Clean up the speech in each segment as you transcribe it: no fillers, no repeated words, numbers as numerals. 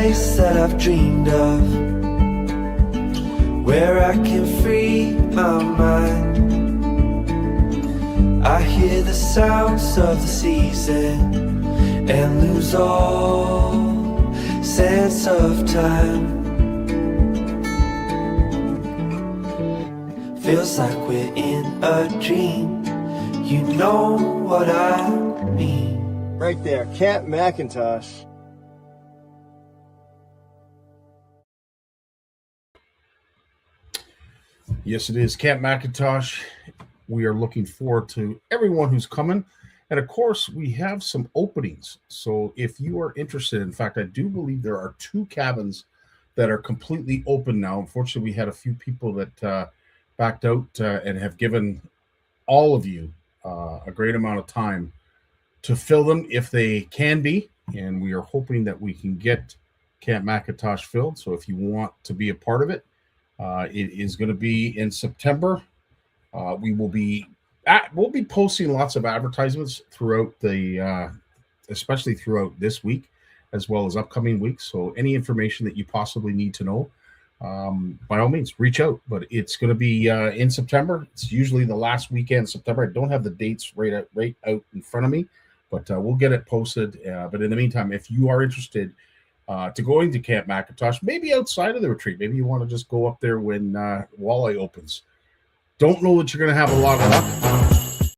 place that I've dreamed of, where I can free my mind. I hear the sounds of the season and lose all sense of time. Feels like we're in a dream, you know what I mean. Right there, Camp McIntosh. Yes, it is Camp McIntosh. We are looking forward to everyone who's coming. And of course, we have some openings. So if you are interested, in fact, I do believe there are 2 cabins that are completely open now. Unfortunately, we had a few people that backed out and have given all of you a great amount of time to fill them if they can be. And we are hoping that we can get Camp McIntosh filled. So if you want to be a part of it, it is going to be in September. We'll be posting lots of advertisements throughout especially throughout this week, as well as upcoming weeks. So any information that you possibly need to know, by all means, reach out. But it's going to be in September. It's usually the last weekend in September. I don't have the dates right out in front of me, but we'll get it posted. But in the meantime, if you are interested to going to Camp McIntosh, maybe outside of the retreat, maybe you want to just go up there when Walleye opens. Don't know that you're going to have a lot of luck,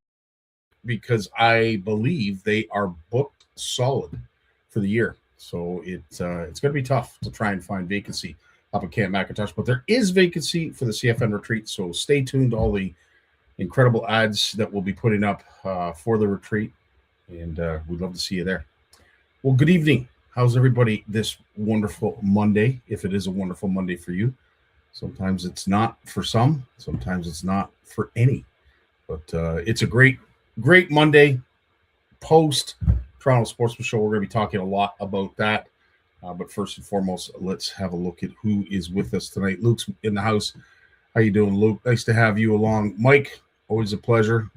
because I believe they are booked solid for the year. So it's going to be tough to try and find vacancy up at Camp McIntosh. But there is vacancy for the CFN retreat. So stay tuned to all the incredible ads that we'll be putting up for the retreat. And we'd love to see you there. Well, good evening. How's everybody this wonderful Monday, if it is a wonderful Monday for you? Sometimes it's not for some. Sometimes it's not for any. But it's a great Monday post Toronto Sportsman Show. We're going to be talking a lot about that. But first and foremost, let's have a look at who is with us tonight. Luke's in the house. How you doing, Luke? Nice to have you along. Mike, always a pleasure.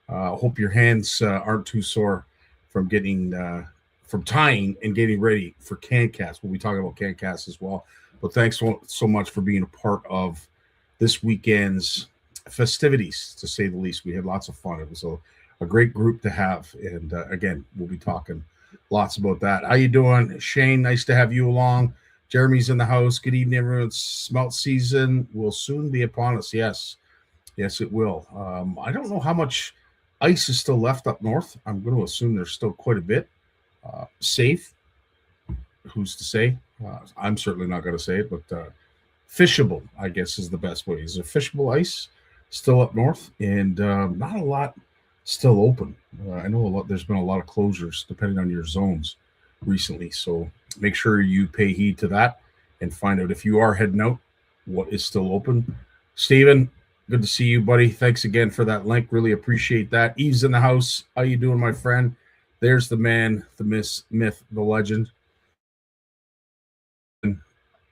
Hope your hands aren't too sore from from tying and getting ready for CanCast. We'll be talking about CanCast as well. But thanks so much for being a part of this weekend's festivities, to say the least. We had lots of fun. It was a great group to have. And again, we'll be talking lots about that. How you doing, Shane? Nice to have you along. Jeremy's in the house. Good evening, everyone. Smelt season will soon be upon us. Yes, it will. I don't know how much ice is still left up north. I'm going to assume there's still quite a bit. Safe. Who's to say? I'm certainly not going to say it, but fishable, I guess, is the best way. Is there fishable ice still up north? And not a lot still open. I know there's been a lot of closures depending on your zones recently. So make sure you pay heed to that and find out, if you are heading out, what is still open. Steven, good to see you, buddy. Thanks again for that link. Really appreciate that. Eve's in the house. How you doing, my friend? There's the man, the myth, the legend.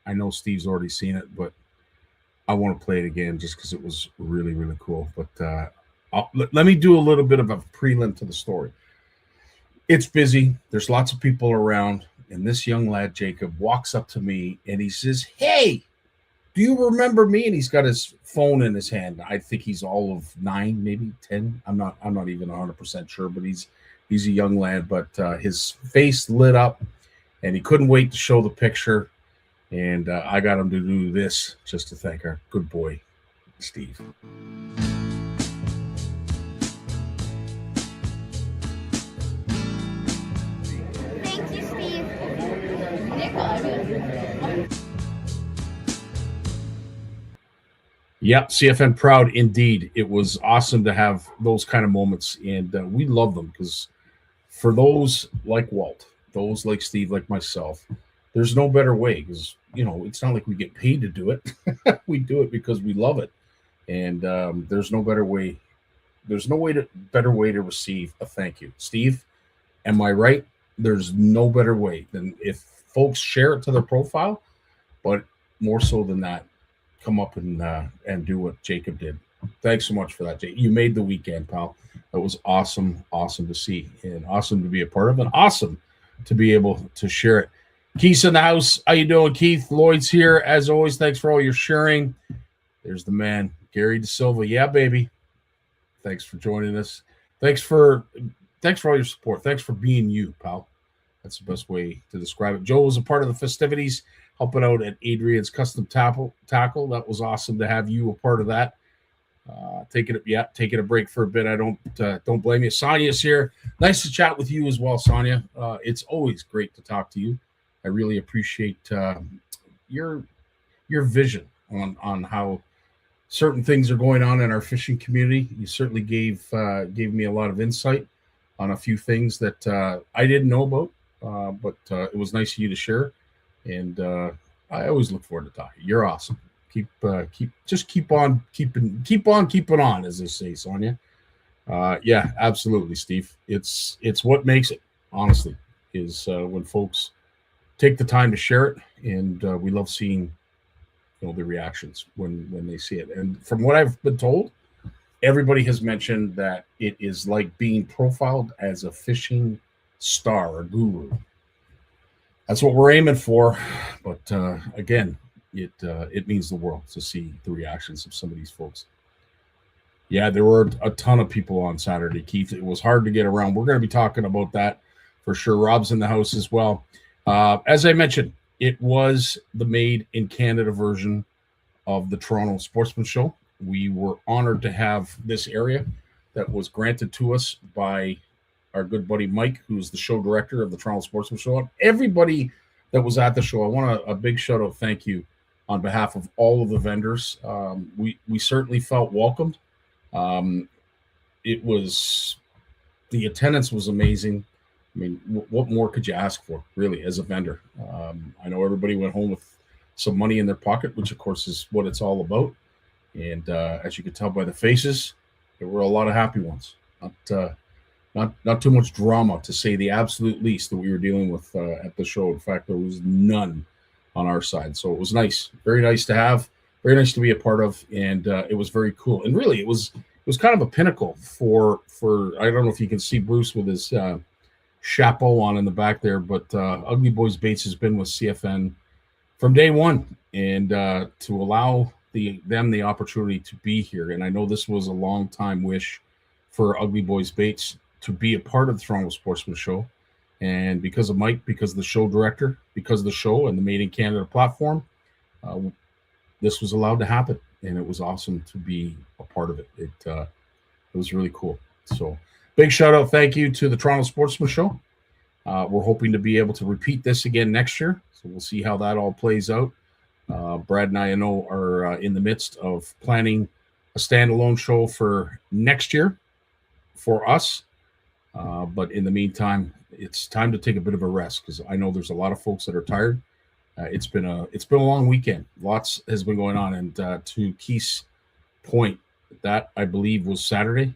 I know Steve's already seen it, but I want to play it again just because it was really, really cool. But let me do a little bit of a prelim to the story. It's busy. There's lots of people around. And this young lad, Jacob, walks up to me and he says, "Hey, do you remember me?" And he's got his phone in his hand. I think he's all of 9, maybe 10. I'm not even 100% sure, but he's a young lad. But his face lit up and he couldn't wait to show the picture. And I got him to do this just to thank our good boy, Steve. Thank you, Steve. Yep, CFN proud indeed. It was awesome to have those kind of moments, and we love them because for those like Walt, those like Steve, like myself, there's no better way, because it's not like we get paid to do it. We do it because we love it, and there's no better way. There's no better way to receive a thank you. Steve, am I right? There's no better way than if folks share it to their profile, but more so than that, come up and do what Jacob did. Thanks so much for that, Jake. You made the weekend, pal. That was awesome to see, and awesome to be a part of, and awesome to be able to share it. Keith's in the house. How you doing, Keith? Lloyd's here. As always, thanks for all your sharing. There's the man, Gary De Silva. Yeah, baby. Thanks for joining us. Thanks for all your support. Thanks for being you, pal. That's the best way to describe it. Joe was a part of the festivities, helping out at Adrian's Custom Tackle. That was awesome to have you a part of that. Taking a break for a bit. I don't blame you. Sonia's here. Nice to chat with you as well, Sonia. It's always great to talk to you. I really appreciate your vision on how certain things are going on in our fishing community. You certainly gave me a lot of insight on a few things that I didn't know about, but it was nice of you to share. And I always look forward to talking. You're awesome. Keep on keeping on, as they say, Sonia. Yeah, absolutely, Steve. It's what makes it, honestly, is when folks take the time to share it, and we love seeing the reactions when they see it. And from what I've been told, everybody has mentioned that it is like being profiled as a fishing star or guru. That's what we're aiming for, but again, it means the world to see the reactions of some of these folks. Yeah, there were a ton of people on Saturday, Keith. It was hard to get around. We're going to be talking about that for sure. Rob's in the house as well. As I mentioned, it was the Made in Canada version of the Toronto Sportsman Show. We were honored to have this area that was granted to us by our good buddy Mike, who's the show director of the Toronto Sportsman Show. And everybody that was at the show, I want a big shout out, thank you on behalf of all of the vendors. We certainly felt welcomed. It was, the attendance was amazing. I mean, what more could you ask for, really, as a vendor? I know everybody went home with some money in their pocket, which, of course, is what it's all about. And as you could tell by the faces, there were a lot of happy ones. Not too much drama, to say the absolute least, that we were dealing with at the show. In fact, there was none on our side. So it was nice, very nice to have, very nice to be a part of, and it was very cool. And really, it was kind of a pinnacle for I don't know if you can see Bruce with his chapeau on in the back there, but Ugly Boys Baits has been with CFN from day one, and to allow them the opportunity to be here. And I know this was a long time wish for Ugly Boys Baits to be a part of the Toronto Sportsman Show. And because of Mike, because of the show director, because of the show and the Made in Canada platform, this was allowed to happen. And it was awesome to be a part of it. It was really cool. So big shout out, thank you to the Toronto Sportsman Show. We're hoping to be able to repeat this again next year. So we'll see how that all plays out. Brad and I know are in the midst of planning a standalone show for next year for us. But in the meantime, it's time to take a bit of a rest, because I know there's a lot of folks that are tired. It's been a long weekend. Lots has been going on. And to Keith's point, that I believe was Saturday.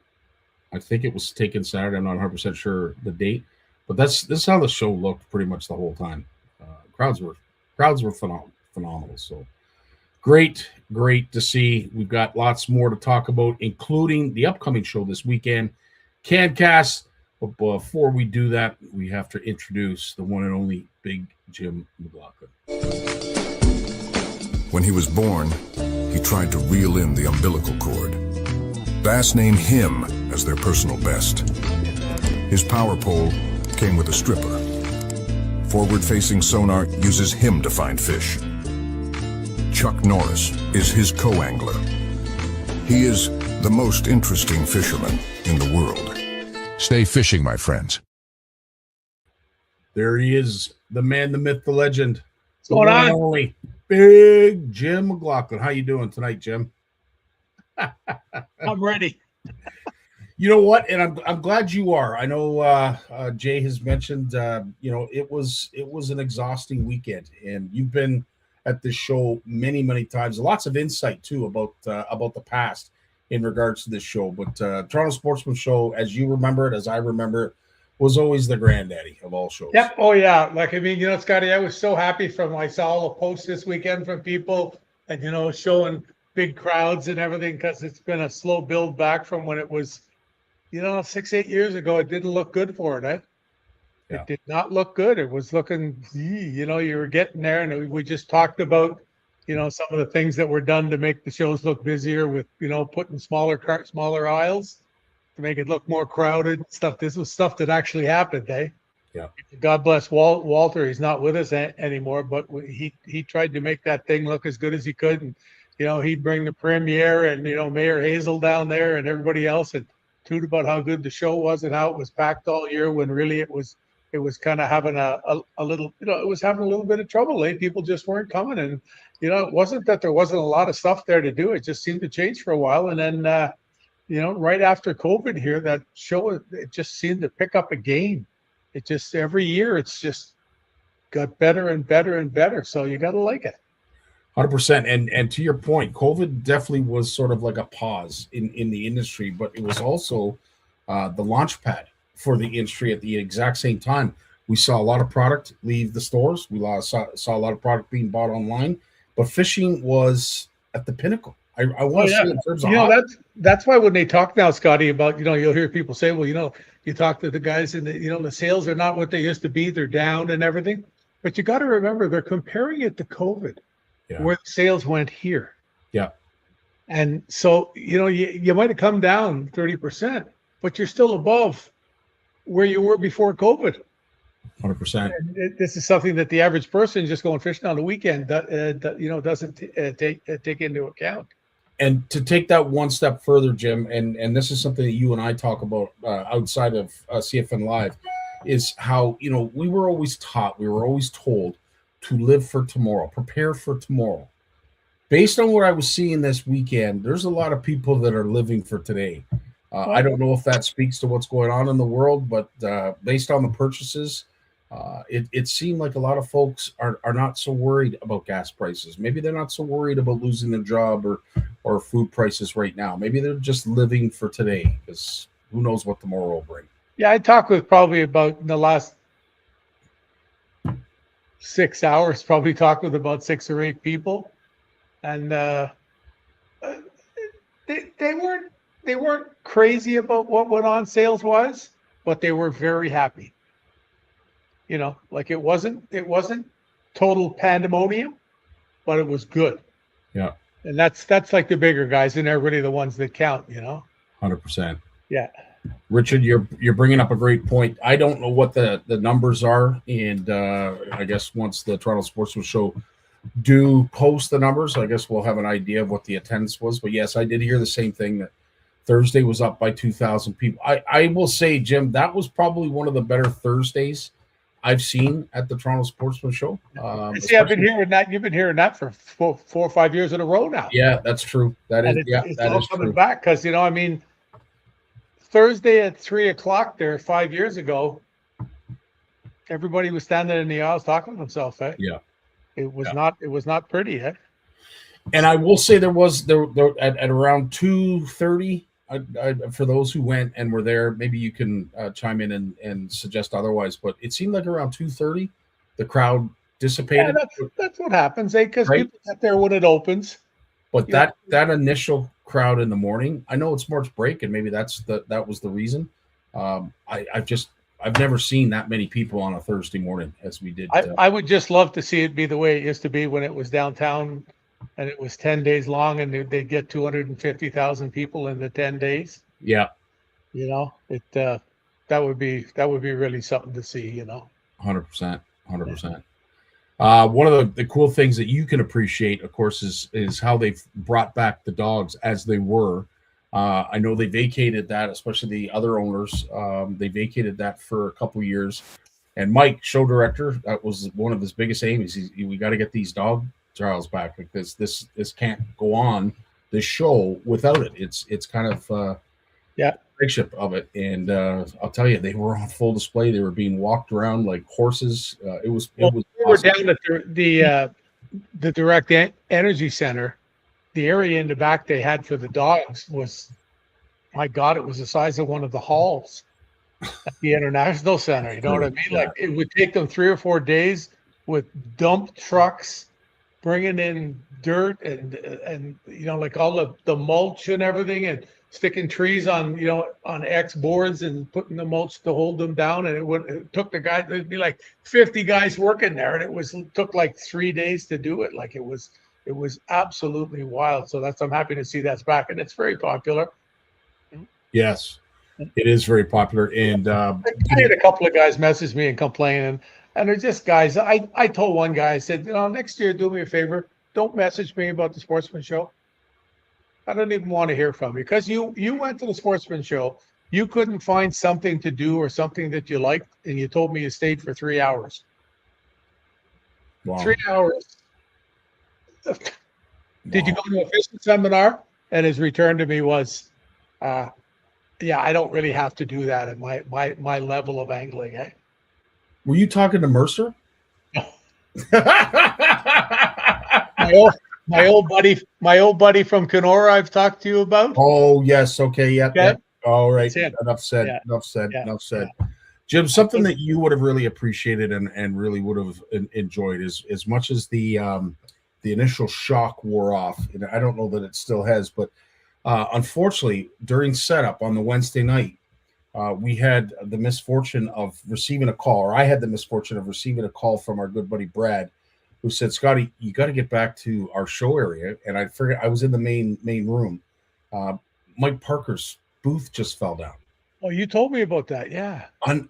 I think it was taken Saturday. I'm not 100% sure the date, but this is how the show looked pretty much the whole time. Crowds were phenomenal. So great to see. We've got lots more to talk about, including the upcoming show this weekend, CanCast. But before we do that, we have to introduce the one and only Big Jim McLaughlin. When he was born, he tried to reel in the umbilical cord. Bass named him as their personal best. His power pole came with a stripper. Forward-facing sonar uses him to find fish. Chuck Norris is his co-angler. He is the most interesting fisherman in the world. Stay fishing, my friends. There he is, the man, the myth, the legend. What's going on? Only Big Jim McLaughlin. How you doing tonight, Jim? I'm ready. You know what? And I'm glad you are. I know Jay has mentioned, it was an exhausting weekend, and you've been at this show many times. Lots of insight too about the past in regards to this show. But Toronto Sportsman Show, as you remember it, as I remember it, was always the granddaddy of all shows. Yep. Oh yeah. Like, I mean, Scotty, I was so happy I saw all the posts this weekend from people and, showing big crowds and everything, because it's been a slow build back from when it was, 6-8 years ago. It didn't look good for it, eh? Yeah. It did not look good. It was looking, you know, you were getting there, and we just talked about, you know, some of the things that were done to make the shows look busier with, you know, putting smaller aisles to make it look more crowded stuff. This was stuff that actually happened, eh? Yeah. God bless Walter. He's not with us anymore, but he tried to make that thing look as good as he could. And, you know, he'd bring the premiere and, you know, Mayor Hazel down there and everybody else and toot about how good the show was and how it was packed all year, when really it was kind of having a little, you know, it was having a little bit of trouble. Eh? People just weren't coming. And, you know, it wasn't that there wasn't a lot of stuff there to do. It just seemed to change for a while. And then, you know, right after COVID here, that show, it just seemed to pick up again. It just, every year, it's just got better and better and better. So you got to like it. 100%. And to your point, COVID definitely was sort of like a pause in the industry, but it was also the launch pad for the industry at the exact same time. We saw a lot of product leave the stores. We saw a lot of product being bought online, but fishing was at the pinnacle. I want to say in terms of, you know, that's why when they talk now, Scotty, about, you know, you'll hear people say, well, you know, you talk to the guys and you know, the sales are not what they used to be. They're down and everything. But you got to remember, they're comparing it to COVID, where the sales went here. Yeah. And so, you know, you might have come down 30%, but you're still above where you were before COVID. 100%. And this is something that the average person just going fishing on the weekend, you know, doesn't take into account. And to take that one step further, Jim, and this is something that you and I talk about outside of CFN Live, is how, you know, we were always taught, we were always told to live for tomorrow, prepare for tomorrow. Based on what I was seeing this weekend, there's a lot of people that are living for today. I don't know if that speaks to what's going on in the world, but based on the purchases, it seemed like a lot of folks are not so worried about gas prices. Maybe they're not so worried about losing their job or food prices right now. Maybe they're just living for today, because who knows what tomorrow will bring. Yeah, I talked with probably about in the last 6 hours, probably talked with about 6 or 8 people, and they weren't crazy about what went on sales wise, but they were very happy. You know, like it wasn't total pandemonium, but it was good. Yeah. And that's like the bigger guys, and they're really the ones that count, you know. 100%. Yeah. Richard, you're bringing up a great point. I don't know what the numbers are, and I guess once the Toronto Sportsman Show do post the numbers, I guess we'll have an idea of what the attendance was. But yes, I did hear the same thing, that Thursday was up by 2,000 people. I will say, Jim, that was probably one of the better Thursdays I've seen at the Toronto Sportsman Show. See, I've been hearing that. You've been hearing that for 4 or 5 years in a row now. Yeah, that's true. It's all coming true. back, because, you know, I mean, Thursday at 3:00 there 5 years ago, everybody was standing in the aisles talking to themselves. Eh? Yeah, it was not pretty. Eh? And I will say there at around 2:30. For those who went and were there, maybe you can chime in and suggest otherwise, but it seemed like around 2:30 the crowd dissipated. Yeah, that's what happens, eh? Because people get there when it opens. But that initial crowd in the morning, I know it's March break, and maybe that was the reason. I've never seen that many people on a Thursday morning as we did. I would just love to see it be the way it used to be when it was downtown, and it was 10 days long, and they'd get 250,000 people in the 10 days. Yeah, you know, that would be really something to see. You know, 100%. One of the cool things that you can appreciate, of course, is how they've brought back the dogs as they were. I know they vacated that, especially the other owners. They vacated that for a couple of years. And Mike, show director, that was one of his biggest aims. We got to get these dog trials back, because this can't go on, this show, without it. It's kind of flagship of it. And I'll tell you, they were on full display. They were being walked around like horses. It was we awesome. were down at the Direct Energy Center. The area in the back they had for the dogs was, my God, it was the size of one of the halls at the International Center. You know what I mean? Yeah. Like, it would take them 3 or 4 days with dump trucks bringing in dirt and like all the mulch and everything, and sticking trees on on X boards and putting the mulch to hold them down. And it took the guy, there'd be like 50 guys working there, and it took like 3 days to do it. Like it was absolutely wild. So I'm happy to see that's back, and it's very popular. Yes, it is very popular. And I had a couple of guys message me and complain, and they're just guys. I told one guy, I said, next year, do me a favor, don't message me about the Sportsman Show. I don't even want to hear from you, because you went to the Sportsman Show. You couldn't find something to do or something that you liked, and you told me you stayed for 3 hours. wow. 3 hours. Did you go to a fishing seminar? And his return to me was, yeah, I don't really have to do that at my level of angling. Eh? Were you talking to Mercer? My old buddy from Kenora I've talked to you about. Oh, yes. Okay. Yep. Okay. Yep. All right. That's it. Enough said. Yeah. Enough said. Yeah. Enough said. Jim, something that you would have really appreciated and really would have enjoyed is, as much as the initial shock wore off, and I don't know that it still has, but unfortunately, during setup on the Wednesday night, we had the misfortune of receiving a call, or I had the misfortune of receiving a call from our good buddy Brad, who said, "Scotty, you got to get back to our show area." And I figured, I was in the main room. Mike Parker's booth just fell down. Oh, you told me about that. Yeah. And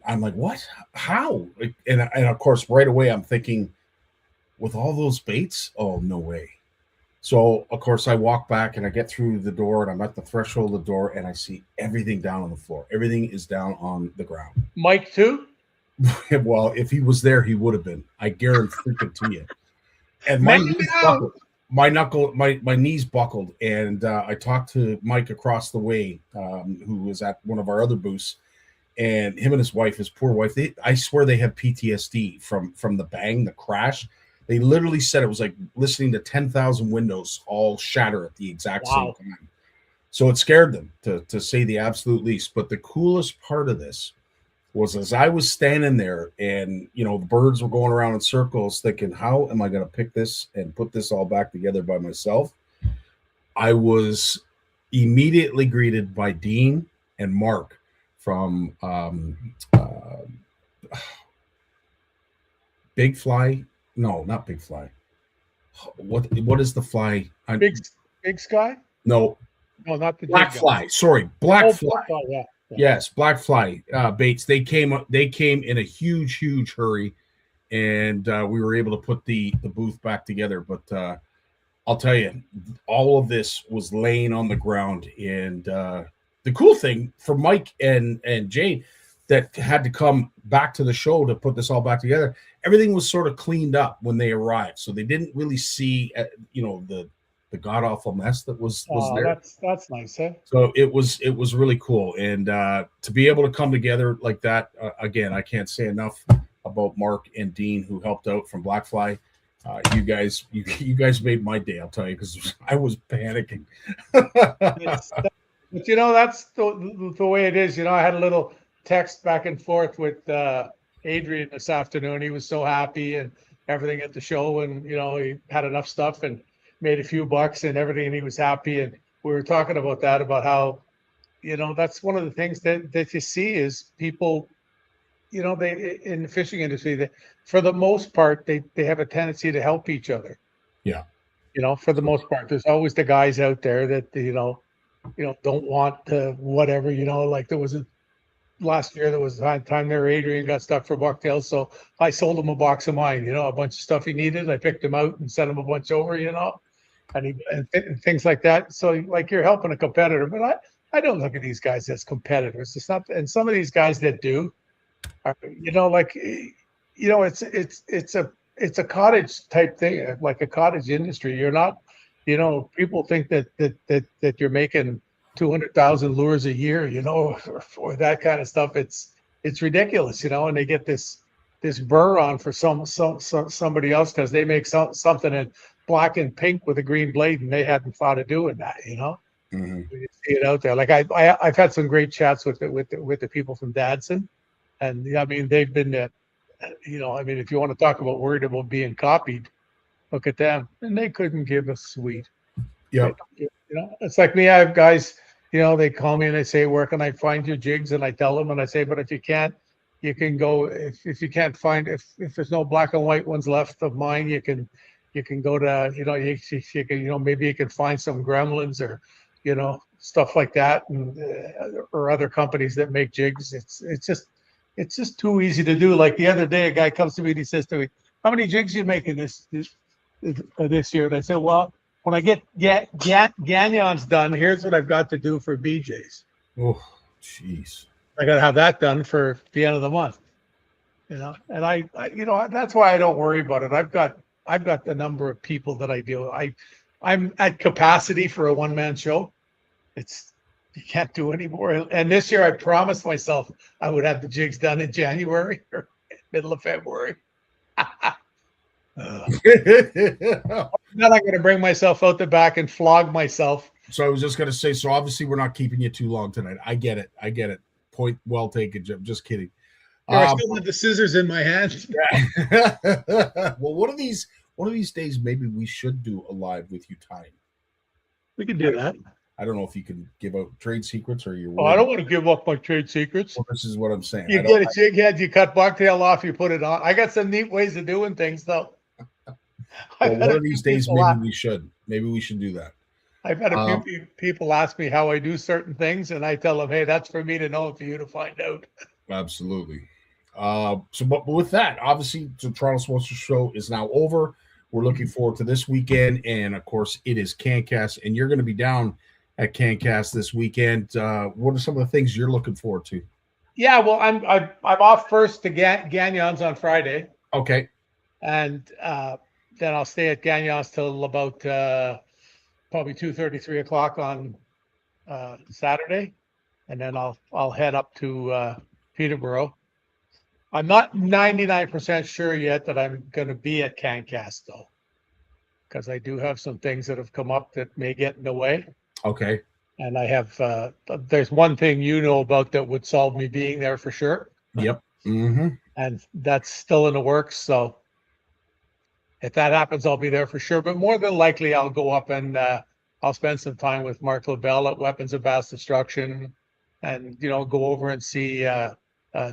I'm like, what? How? And of course, right away, I'm thinking, with all those baits, oh, no way. So, of course, I walk back and I get through the door, and I'm at the threshold of the door, and I see everything down on the floor. Everything is down on the ground. Mike too? Well, if he was there, he would have been. I guarantee it to you. And my knees buckled. My knees buckled, and I talked to Mike across the way, who was at one of our other booths, and him and his wife, his poor wife, I swear they have PTSD from the bang, the crash. They literally said it was like listening to 10,000 windows all shatter at the exact same time. So it scared them, to say the absolute least. But the coolest part of this was, as I was standing there and, the birds were going around in circles thinking, how am I going to pick this and put this all back together by myself? I was immediately greeted by Dean and Mark from Big Fly. No, not Big Fly. What is the fly? Big Sky? No, not the Black Fly. Sorry, Black Fly. Yeah. Yes, Black Fly baits. They came in a huge hurry, and we were able to put the booth back together. But I'll tell you, all of this was laying on the ground, and the cool thing for Mike and Jay that had to come back to the show to put this all back together, everything was sort of cleaned up when they arrived, so they didn't really see the god awful mess that was there. That's nice, eh? So it was really cool, and to be able to come together like that again, I can't say enough about Mark and Dean, who helped out from Blackfly. You guys made my day, I'll tell you, because I was panicking. But that's the way it is. I had a little text back and forth with Adrian this afternoon. He was so happy and everything at the show, and he had enough stuff and made a few bucks and everything, and he was happy. And we were talking about that, about how that's one of the things that you see is people, they in the fishing industry, that for the most part they have a tendency to help each other. Yeah. For the most part, there's always the guys out there that don't want whatever. Like there was last year, there was a time there Adrian got stuck for bucktails, so I sold him a box of mine, a bunch of stuff he needed. I picked him out and sent him a bunch over, and things like that. So like, you're helping a competitor, but I don't look at these guys as competitors. It's not. And some of these guys that do are, it's a cottage type thing, like a cottage industry. You're not, people think that you're making 200,000 lures a year, or that kind of stuff. It's ridiculous, and they get this burr on for somebody else because they make something in black and pink with a green blade, and they hadn't thought of doing that. Mm-hmm. You see it out there. Like I've had some great chats with the people from Dadson, and I mean, they've been, if you want to talk about worried about being copied, look at them, and they couldn't give a sweet. Yep. You know, it's like me. I have guys, you know, they call me and they say, "Where can I find your jigs?" And I tell them, and I say, "But if you can't, you can go. If you can't find, if there's no black and white ones left of mine, you can go to, you know, you can, you know, maybe you can find some Gremlins or, you know, stuff like that, and or other companies that make jigs. It's just too easy to do. Like the other day, a guy comes to me and he says to me, "How many jigs you making this year?" And I said, "Well, when I get Gagnons done, here's what I've got to do for BJ's. Oh, jeez. I got to have that done for the end of the month, you know." And I, you know, that's why I don't worry about it. I've got the number of people that I deal with. I'm at capacity for a one-man show. You can't do any more. And this year I promised myself I would have the jigs done in January or middle of February. Then I'm going to bring myself out the back and flog myself. So I was just going to say, so obviously we're not keeping you too long tonight. I get it. Point well taken, Jim. Just kidding. I still have the scissors in my hand. Well, one of these days, maybe we should do a live with you time. We can do that. I don't know if you can give out trade secrets or you're. Oh, I don't want to give up my trade secrets. Well, this is what I'm saying. You get a jig head, you cut bucktail off, you put it on. I got some neat ways of doing things, though. Well, one of these days, maybe we should. Maybe we should do that. I've had a few people ask me how I do certain things, and I tell them, "Hey, that's for me to know and for you to find out." Absolutely. But with that, obviously, the Toronto Sports Show is now over. We're looking forward to this weekend, and of course, it is CanCast, and you're going to be down at CanCast this weekend. What are some of the things you're looking forward to? Yeah, well, I'm off first to Gagnon's on Friday. Okay. And then I'll stay at Gagnon's till about probably 2:30, 3 o'clock on Saturday, and then I'll head up to Peterborough. I'm not 99% sure yet that I'm going to be at CanCast though, because I do have some things that have come up that may get in the way. Okay. And I have there's one thing you know about that would solve me being there for sure. Yep. Mm-hmm. And that's still in the works. So if that happens, I'll be there for sure. But more than likely, I'll go up and I'll spend some time with Mark LaBelle at Weapons of Mass Destruction, and you know, go over and see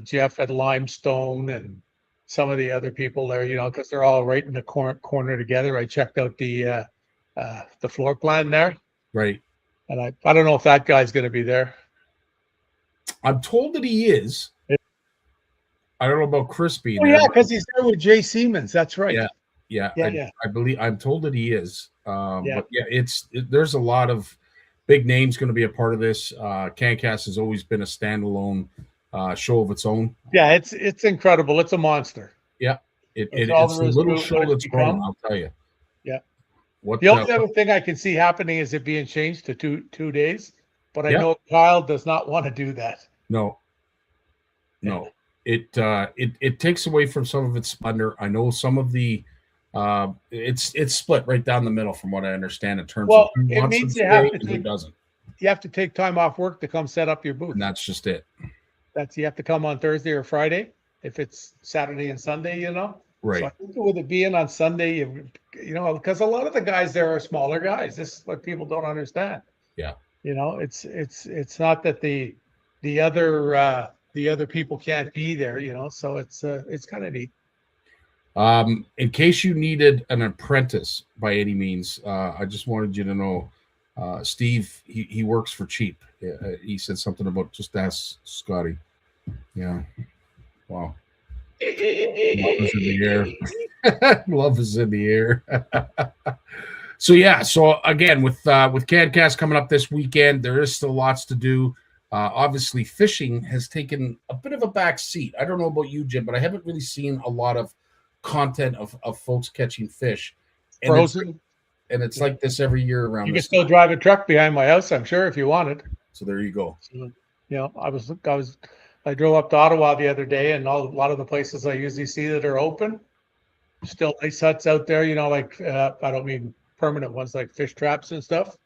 Jeff at Limestone and some of the other people there. You know, because they're all right in the corner together. I checked out the floor plan there. Right. And I don't know if that guy's going to be there. I'm told that he is. I don't know about Chris being there. Yeah, because he's there with Jay Siemens. That's right. Yeah. I believe I'm told that he is. But yeah, there's a lot of big names going to be a part of this. CanCast has always been a standalone show of its own. Yeah, it's incredible. It's a monster. Yeah, it's a little show that's grown. I'll tell you. Yeah. The only other thing I can see happening is it being changed to two days, but I know Kyle does not want to do that. No. It takes away from some of its splendor. I know some of the it's split right down the middle from what I understand in terms of who wants to stay and who doesn't. You have to take time off work to come set up your booth. And that's just it. You have to come on Thursday or Friday if it's Saturday and Sunday, you know. Right. So I think with it being on Sunday, you know, because a lot of the guys there are smaller guys. This is what people don't understand. Yeah. You know, it's not that the other people can't be there, you know. So it's kind of neat. In case you needed an apprentice by any means, I just wanted you to know, Steve, he works for cheap. He said something about just ask Scotty. Yeah. Wow. Love is in the air. Love is in the air. So again, with CanCast coming up this weekend, there is still lots to do. Obviously, fishing has taken a bit of a back seat. I don't know about you, Jim, but I haven't really seen a lot of content of folks catching fish. And Frozen. It's like this every year around. You can still drive a truck behind my house, I'm sure, if you wanted. So there you go. You know, I drove up to Ottawa the other day, and a lot of the places I usually see that are open, still ice huts out there. You know, like I don't mean permanent ones, like fish traps and stuff.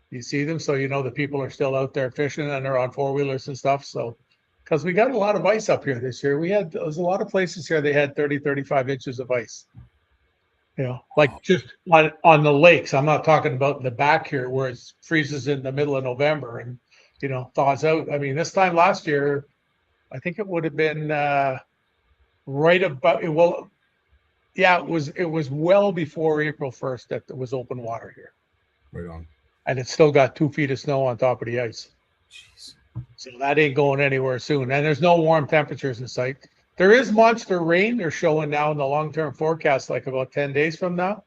You see them, so you know the people are still out there fishing, and they're on 4-wheelers and stuff. So, because we got a lot of ice up here this year, there was a lot of places here they had 30, 35 inches of ice. Like just on the lakes. I'm not talking about in the back here where it freezes in the middle of November and, thaws out. I mean, this time last year, I think it would have been right about it. Well, yeah, it was well before April 1st that there was open water here. Right on. And it still got 2 feet of snow on top of the ice. Jeez. So that ain't going anywhere soon. And there's no warm temperatures in sight. There is monster rain they're showing now in the long-term forecast, like about 10 days from now.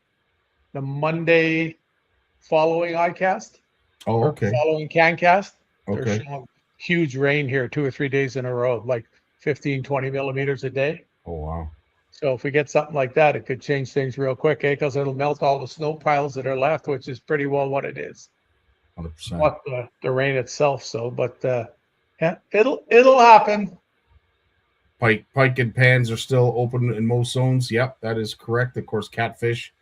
The Monday following ICAST. Oh, okay. Following CanCast. Okay. They're showing huge rain here 2 or 3 days in a row, like 15, 20 millimeters a day. Oh, wow. So if we get something like that, it could change things real quick, because it'll melt all the snow piles that are left, which is pretty well what it is. 100%. Not the rain itself. So, but yeah, it'll happen. Pike and pans are still open in most zones. Yep, that is correct. Of course, catfish.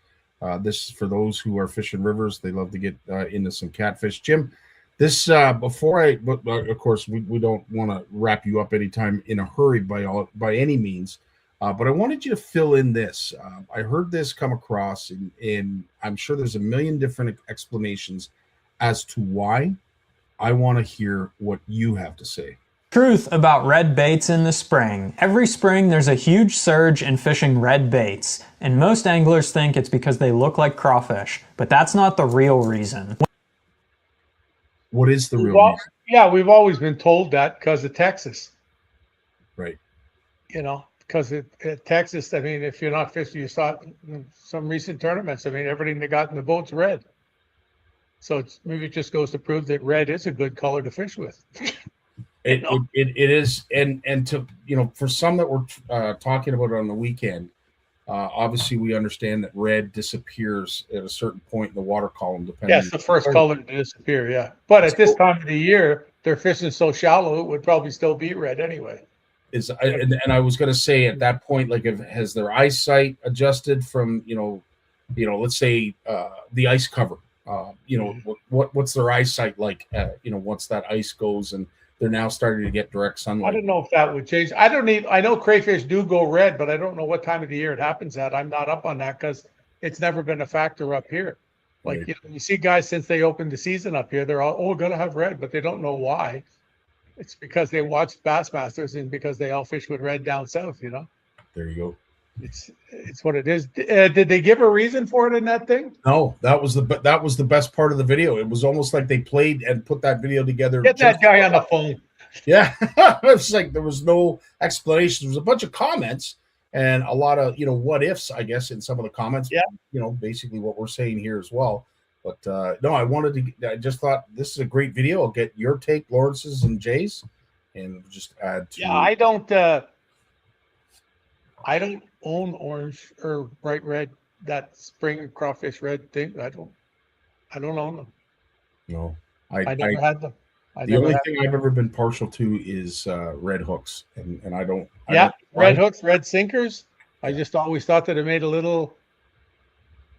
This is for those who are fishing rivers. They love to get into some catfish. Jim, this but of course we don't want to wrap you up anytime in a hurry by any means. But I wanted you to fill in this. I heard this come across, and I'm sure there's a million different explanations as to why. I want to hear what you have to say. Truth about red baits in the spring. Every spring there's a huge surge in fishing red baits, and most anglers think it's because they look like crawfish, but that's not the real reason. What is the real reason? Yeah, we've always been told that because of Texas. Right. Because Texas, I mean, if you're not fishing, you saw some recent tournaments. I mean, everything they got in the boat's red. So maybe it just goes to prove that red is a good color to fish with. It is, and to for some that we're talking about it on the weekend, obviously we understand that red disappears at a certain point in the water column. Depending. Yes, the first color to disappear. Yeah, but at this time of the year, they're fishing so shallow, it would probably still be red anyway. And I was going to say at that point, like, has their eyesight adjusted from let's say the ice cover, what's their eyesight like? Once that ice goes and they're now starting to get direct sunlight. I don't know if that would change. I know crayfish do go red, but I don't know what time of the year it happens at. I'm not up on that because it's never been a factor up here. Like, Right. you see guys since they opened the season up here, they're all, going to have red, but they don't know why. It's because they watched Bassmasters and because they all fish with red down south, There you go. It's what it is. Did they give a reason for it in that thing? No, that was the best part of the video. It was almost like they played and put that video together. Get that guy on the phone. Yeah, it's like there was no explanation. There was a bunch of comments and a lot of what ifs, I guess, in some of the comments. Yeah, basically what we're saying here as well. But no, I just thought this is a great video. I'll get your take, Lawrence's and Jay's, and just add to. Yeah, I don't own orange or bright red, that spring crawfish red thing. I don't own them. No, I never had them. The only thing I've ever been partial to is red hooks, and I don't. Red hooks, red sinkers. I just always thought that it made a little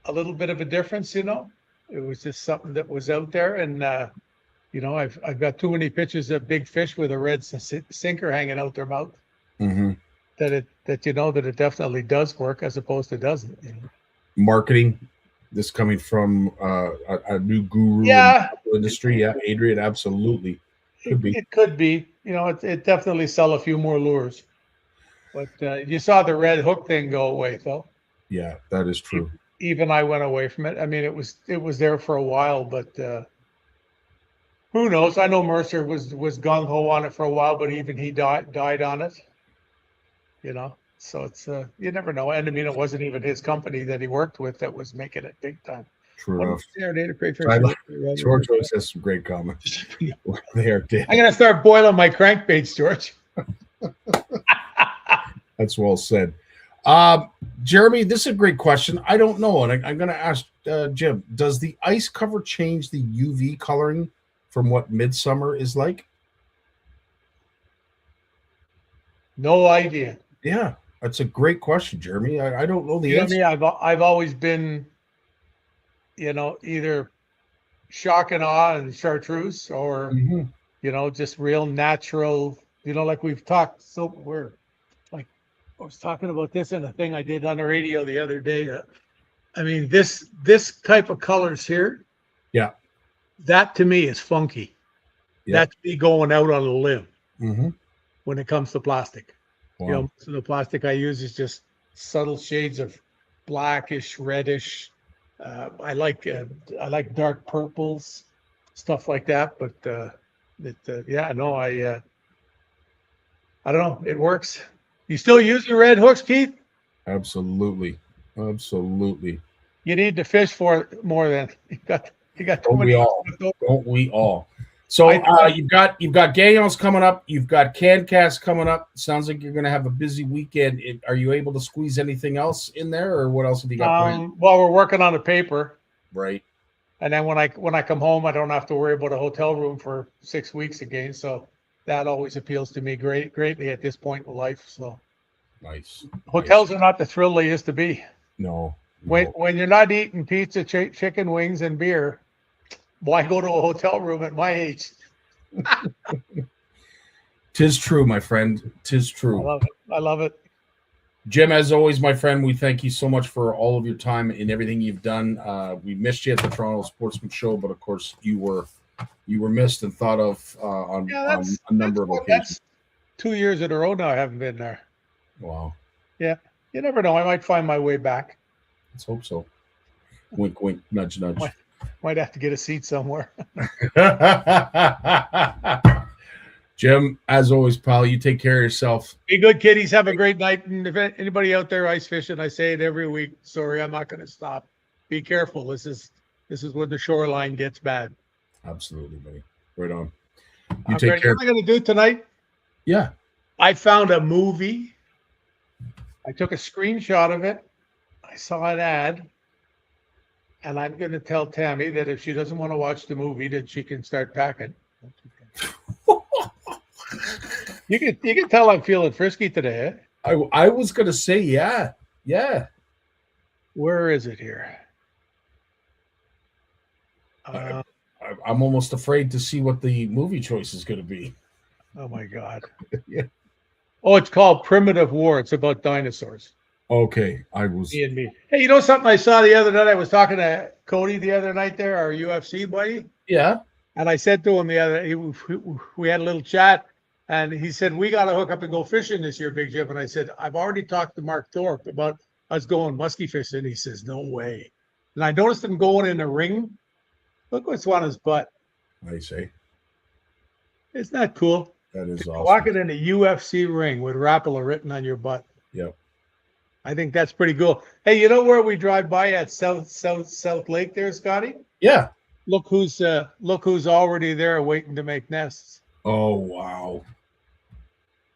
bit of a difference. It was just something that was out there, and I've got too many pictures of big fish with a red sinker hanging out their mouth. Mm-hmm. That it definitely does work as opposed to doesn't. Marketing, this coming from a new guru in the industry. Yeah, Adrian, absolutely. It could be. It definitely sell a few more lures. But you saw the red hook thing go away, though. Yeah, that is true. Even I went away from it. I mean, it was there for a while, but who knows? I know Mercer was gung ho on it for a while, but even he died on it. So it's you never know. And I mean, it wasn't even his company that he worked with that was making it big time. True enough. George always has some great comments. They are dead. I'm gonna start boiling my crankbaits, George. That's well said. Jeremy, this is a great question. I don't know, and I'm going to ask Jim, does the ice cover change the UV coloring from what midsummer is like? No idea. Yeah, that's a great question, Jeremy. I don't know the answer. I've always been, either shock and awe and chartreuse or, just real natural, like we've talked. I was talking about this in a thing I did on the radio the other day. I mean, this type of colors here, Yeah. that to me is funky. Yeah. That's me going out on a limb Mm-hmm. when it comes to plastic. Wow. You know, most of the plastic I use is just subtle shades of blackish, reddish. I like dark purples, stuff like that. But yeah, no, I don't know. It works. You still using red hooks, Keith? Absolutely. Absolutely. You need to fish for it more than you got too Don't many. we all? Don't we all? So you've got Gayons coming up. You've got CanCast coming up. Sounds like you're going to have a busy weekend. Are you able to squeeze anything else in there, or what else have you got planned? Well, we're working on a paper, Right. and then when I come home, I don't have to worry about a hotel room for 6 weeks again. So that always appeals to me greatly at this point in life. So Nice. hotels are not the thrill they used to be. No. When you're not eating pizza, chicken wings, and beer, why go to a hotel room at my age? Tis true, my friend. Tis I true. love it. I love it. Jim, as always, my friend, we thank you so much for all of your time and everything you've done. We missed you at the Toronto Sportsman Show, but of course you were missed and thought of on a number of occasions. That's 2 years in a row now I haven't been there. Wow. Yeah, you never know. I might find my way back. Let's hope so. Wink, wink, nudge, nudge. Might have to get a seat somewhere. Jim, as always, pal, you take care of yourself. Be good, kiddies. Have a great night. And if anybody out there ice fishing, I say it every week. Sorry, I'm not going to stop. Be careful. This is when the shoreline gets bad. Absolutely, buddy. Right on. You I'm take ready. care. What am I going to do tonight? Yeah. I found a movie. I took a screenshot of it. I saw an ad. And I'm going to tell Tammy that if she doesn't want to watch the movie, that she can start packing. You can tell I'm feeling frisky today. Eh? I was going to say, yeah. Where is it here? I'm almost afraid to see what the movie choice is going to be. Oh my God. Yeah. Oh, it's called Primitive War. It's about dinosaurs. Okay, I was. Me and me. Hey, you know something I saw the other night? I was talking to Cody the other night there, our UFC buddy. Yeah. And I said to him we had a little chat, and he said, we got to hook up and go fishing this year, Big Jim. And I said, I've already talked to Mark Thorpe about us going muskie fishing. He says, no way. And I noticed him going in a ring. Look what's on his butt. I say. Isn't that cool? That is awesome. Walking in a UFC ring with Rapala written on your butt. Yep. I think that's pretty cool. Hey, you know where we drive by at South Lake there, Scotty? Yeah. Look who's already there waiting to make nests. Oh, wow.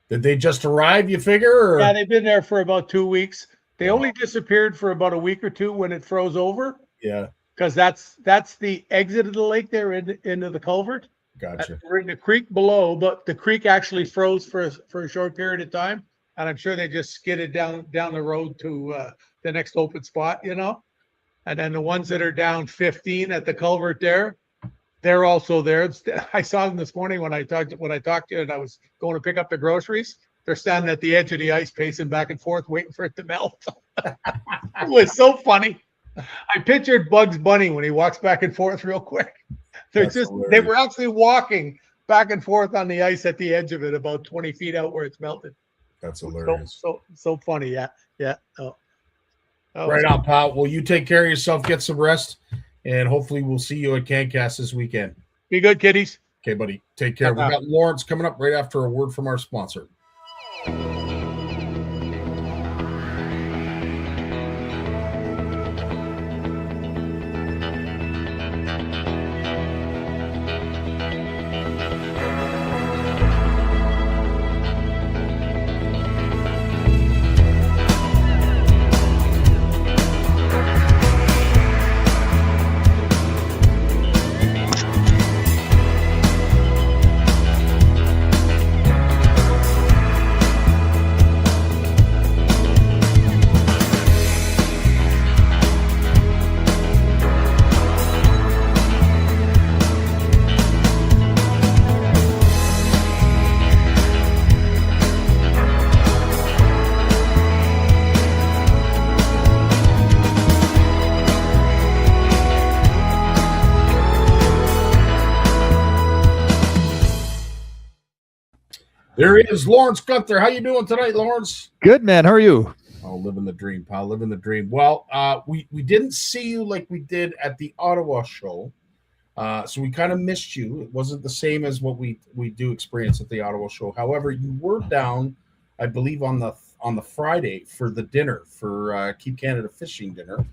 Did they just arrive, you figure? Or? Yeah, they've been there for about 2 weeks. They only disappeared for about a week or two when it froze over. Yeah. Because that's the exit of the lake there into the culvert. Gotcha. We're in the creek below, but the creek actually froze for a short period of time. And I'm sure they just skidded down the road to the next open spot, you know. And then the ones that are down 15 at the culvert there, they're also there. I saw them this morning when I talked to you, and I was going to pick up the groceries. They're standing at the edge of the ice, pacing back and forth, waiting for it to melt. It was so funny. I pictured Bugs Bunny when he walks back and forth real quick. They were actually walking back and forth on the ice at the edge of it, about 20 feet out where it's melted. That's hilarious. So funny. Yeah. Oh, right on, pal. Well, you take care of yourself, get some rest, and hopefully we'll see you at CanCast this weekend. Be good, kiddies. Okay, buddy. Take care. We got Lawrence coming up right after a word from our sponsor. There he is, Lawrence Gunther. How you doing tonight, Lawrence? Good, man. How are you? Oh, living the dream, pal. Living the dream. Well, we didn't see you like we did at the Ottawa show, so we kind of missed you. It wasn't the same as what we do experience at the Ottawa show. However, you were down, I believe, on the Friday for the dinner for Keep Canada Fishing dinner.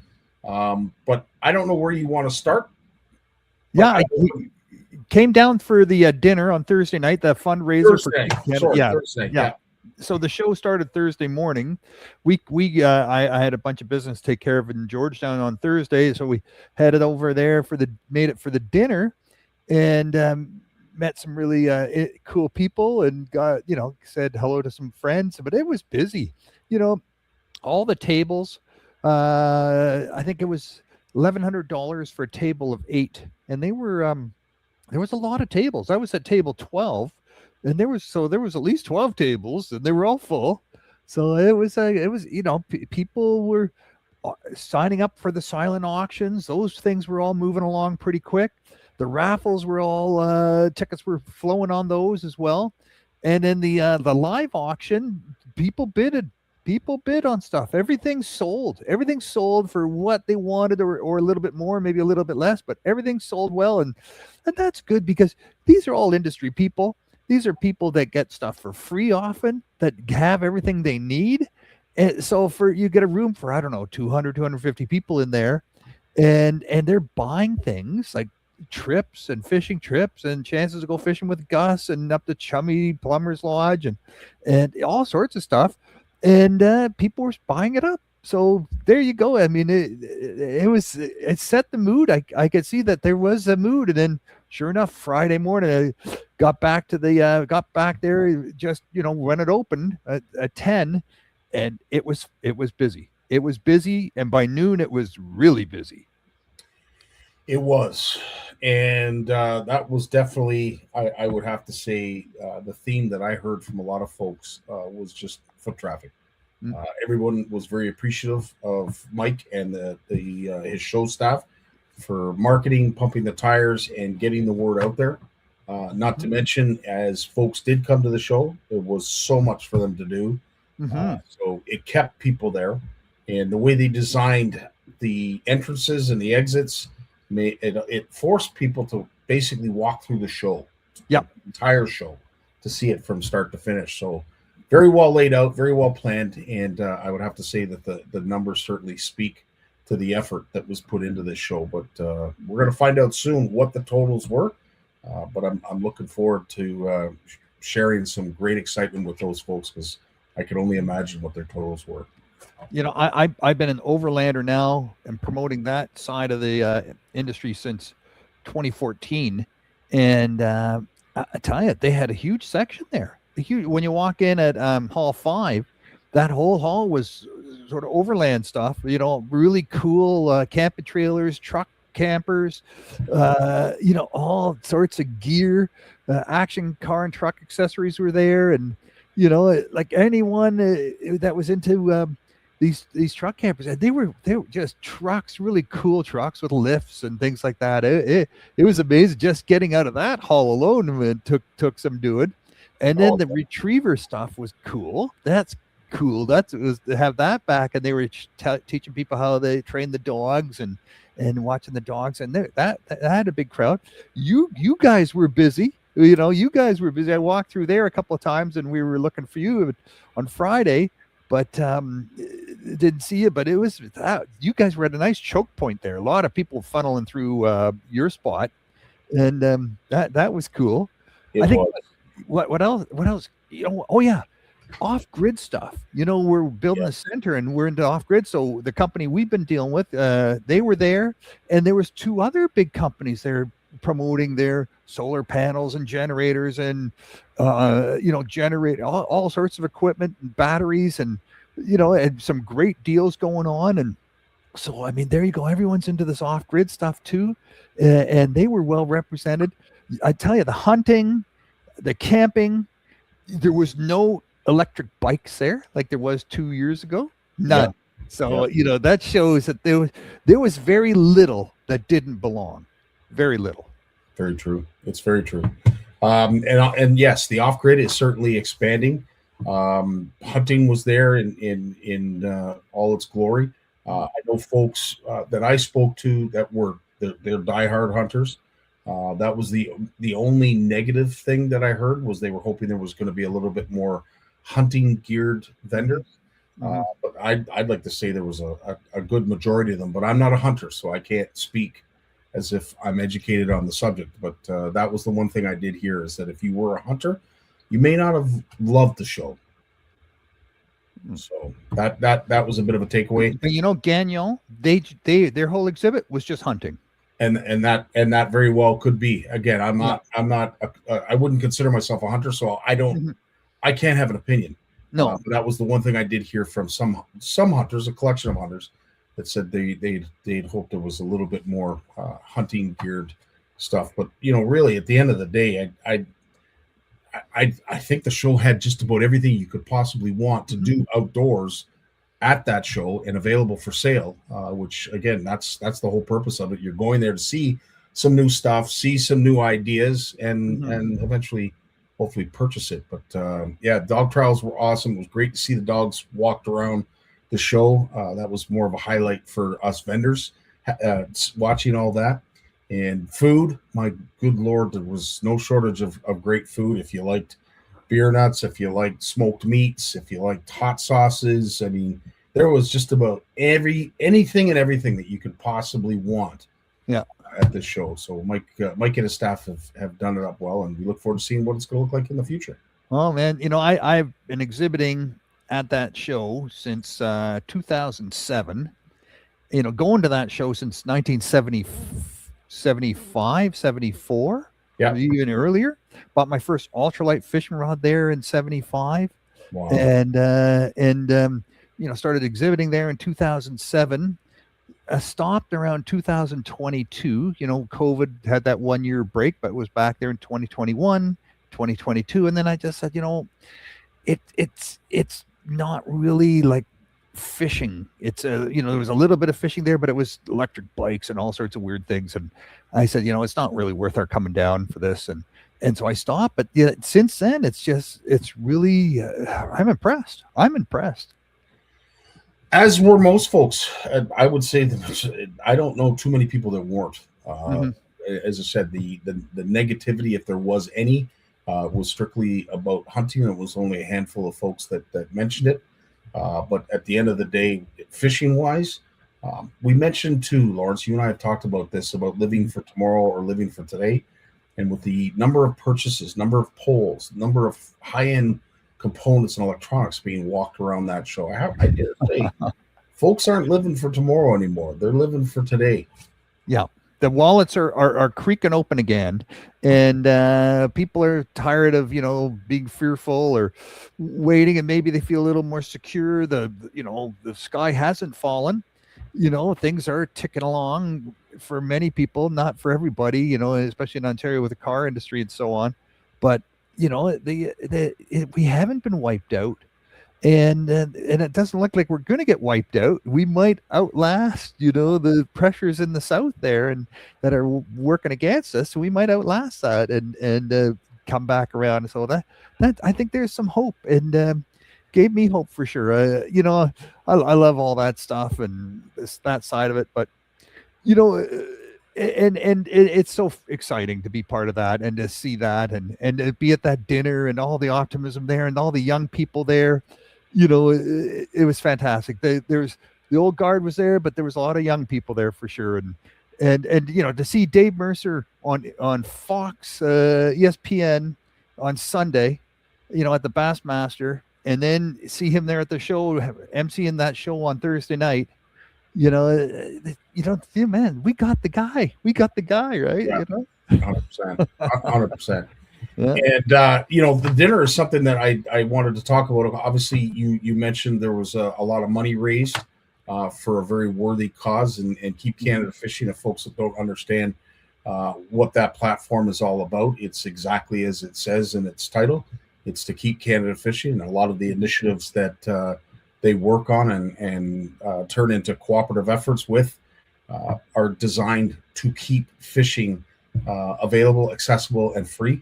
But I don't know where you want to start. Yeah, we came down for the dinner on Thursday night, the fundraiser for Keep Canada. Thursday. Yeah. So the show started Thursday morning. I had a bunch of business to take care of in Georgetown on Thursday, so we headed over there made it for the dinner, and met some really cool people, and got said hello to some friends. But it was busy, all the tables. I think it was $1,100 for a table of 8, and they were there was a lot of tables. I was at table 12. And there was at least 12 tables, and they were all full. So it was people were signing up for the silent auctions. Those things were all moving along pretty quick. The raffles were all tickets were flowing on those as well. And then the live auction, people bid on stuff. Everything sold for what they wanted, or a little bit more, maybe a little bit less, but everything sold well, and that's good, because these are all industry people. These are people that get stuff for free often, that have everything they need. And so you get a room for, I don't know, 200, 250 people in there, and they're buying things like trips and fishing trips and chances to go fishing with Gus and up to Chummy Plumber's Lodge and all sorts of stuff. And people were buying it up. So there you go. I mean, it set the mood. I could see that there was a mood. And then sure enough, Friday morning, I got back there just, when it opened at 10, and it was busy. It was busy. And by noon, it was really busy. It was. And that was definitely, I would have to say, the theme that I heard from a lot of folks was just foot traffic. Everyone was very appreciative of Mike and his show staff for marketing, pumping the tires, and getting the word out there. Not to mention, as folks did come to the show, it was so much for them to do. So it kept people there. And the way they designed the entrances and the exits, it forced people to basically walk through the show, the entire show, to see it from start to finish. So very well laid out, very well planned, and I would have to say that the numbers certainly speak to the effort that was put into this show. But we're going to find out soon what the totals were. But I'm looking forward to sharing some great excitement with those folks, because I can only imagine what their totals were. I've been an overlander now and promoting that side of the industry since 2014, and I tell you, they had a huge section there. When you walk in at Hall 5, that whole hall was sort of overland stuff. Really cool camping trailers, truck campers, all sorts of gear, action car and truck accessories were there, and like anyone that was into these truck campers, they were just trucks, really cool trucks with lifts and things like that. It was amazing. Just getting out of that hall alone took some doing. And then the retriever stuff was cool. That's cool. That was to have that back, and they were teaching people how they train the dogs and watching the dogs, and that had a big crowd. You guys were busy. You guys were busy. I walked through there a couple of times, and we were looking for you on Friday, but didn't see you. But it was you guys were at a nice choke point there. A lot of people funneling through your spot, and that was cool. What else? Off-grid stuff. We're building a center, and we're into off-grid. So the company we've been dealing with, they were there, and there was 2 other big companies there promoting their solar panels and generators, and generate all sorts of equipment and batteries, and and some great deals going on. And so, I mean, there you go. Everyone's into this off-grid stuff too, and they were well represented. I tell you, the hunting, the camping, there was no electric bikes there like there was 2 years ago. None. Yeah. So, that shows that there was very little that didn't belong. Very little. Very true. It's very true. And yes, the off grid is certainly expanding. Hunting was there in all its glory. I know folks that I spoke to that were they're diehard hunters. That was the only negative thing that I heard was they were hoping there was going to be a little bit more hunting geared vendors. But I'd like to say there was a good majority of them. But I'm not a hunter, so I can't speak as if I'm educated on the subject. But that was the one thing I did hear is that if you were a hunter, you may not have loved the show. So that was a bit of a takeaway. But you know, Gagnon, their whole exhibit was just hunting. And that very well could be. Again, I wouldn't consider myself a hunter, so I can't have an opinion. No, but that was the one thing I did hear from some hunters, a collection of hunters, that said they'd hoped there was a little bit more hunting geared stuff. But really, at the end of the day, I think the show had just about everything you could possibly want to do outdoors at that show and available for sale. Which again, that's the whole purpose of it. You're going there to see some new stuff, see some new ideas, and eventually, hopefully, purchase it. But yeah, dog trials were awesome. It was great to see the dogs walked around the show. That was more of a highlight for us vendors, watching all that. And food, my good Lord, there was no shortage of great food. If you liked beer nuts, if you liked smoked meats, if you liked hot sauces, I mean, there was just about anything and everything that you could possibly want at this show. So Mike and his staff have done it up well, and we look forward to seeing what it's going to look like in the future. Well, man, I've been exhibiting at that show since 2007. Going to that show since 1975, 74, even earlier. Bought my first ultralight fishing rod there in 75. Wow. And started exhibiting there in 2007. Stopped around 2022. COVID had that 1 year break, but was back there in 2021, 2022. And then I just said, it's not really like fishing. It's there was a little bit of fishing there, but it was electric bikes and all sorts of weird things. And I said, it's not really worth our coming down for this. And so I stopped. But since then, it's really, I'm impressed. As were most folks. I would say that I don't know too many people that weren't. As I said, the negativity, if there was any, was strictly about hunting. It was only a handful of folks that mentioned it. But at the end of the day, fishing wise, we mentioned too, Lawrence, you and I have talked about this, about living for tomorrow or living for today. And with the number of purchases, number of poles, number of high-end components and electronics being walked around that show, I dare say, folks aren't living for tomorrow anymore. They're living for today. Yeah. The wallets are creaking open again, and people are tired of being fearful or waiting, and maybe they feel a little more secure. The sky hasn't fallen. Things are ticking along for many people, not for everybody. Especially in Ontario with the car industry and so on. But we haven't been wiped out. And it doesn't look like we're going to get wiped out. We might outlast, the pressures in the south there and that are working against us. So we might outlast that and come back around. So that I think there's some hope, and gave me hope for sure. I love all that stuff and that side of it, but and it's so exciting to be part of that and to see that and to be at that dinner and all the optimism there and all the young people there. It was fantastic. There's the old guard was there, but there was a lot of young people there for sure. And to see Dave Mercer on Fox, ESPN on Sunday, at the Bassmaster, and then see him there at the show, emceeing that show on Thursday night. Man, we got the guy, right? Yeah. 100%. Yeah. And the dinner is something that I wanted to talk about. Obviously, you mentioned there was a lot of money raised for a very worthy cause, and Keep Canada Fishing. If folks that don't understand what that platform is all about, it's exactly as it says in its title. It's to keep Canada fishing, and a lot of the initiatives that they work on and turn into cooperative efforts with are designed to keep fishing available, accessible, and free.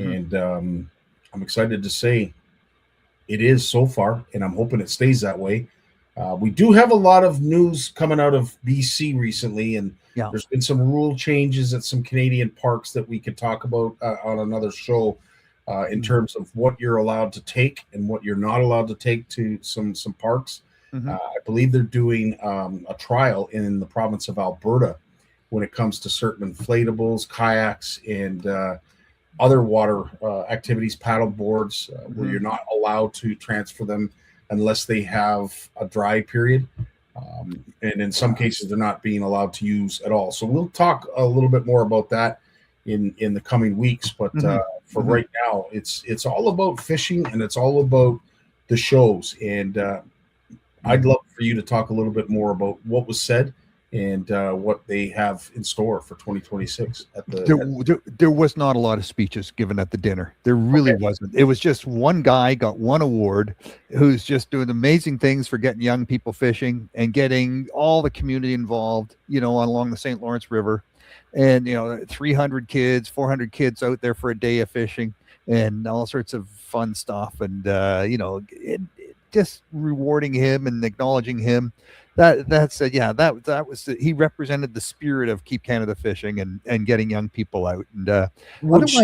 And I'm excited to say it is so far, and I'm hoping it stays that way. We do have a lot of news coming out of BC recently, and there's been some rule changes at some Canadian parks that we could talk about on another show in terms of what you're allowed to take and what you're not allowed to take to some parks. I believe they're doing a trial in the province of Alberta when it comes to certain inflatables, kayaks, and other water activities, paddle boards, where you're not allowed to transfer them unless they have a dry period. And in some cases, they're not being allowed to use at all. So we'll talk a little bit more about that in the coming weeks. But for right now, it's all about fishing, and it's all about the shows. And I'd love for you to talk a little bit more about what was said and what they have in store for 2026. There was not a lot of speeches given at the dinner. There really wasn't. It was just one guy got one award who's just doing amazing things for getting young people fishing and getting all the community involved, along the St. Lawrence River. And, 300 kids, 400 kids out there for a day of fishing and all sorts of fun stuff. And, just rewarding him and acknowledging him. That was he represented the spirit of Keep Canada Fishing and getting young people out. And which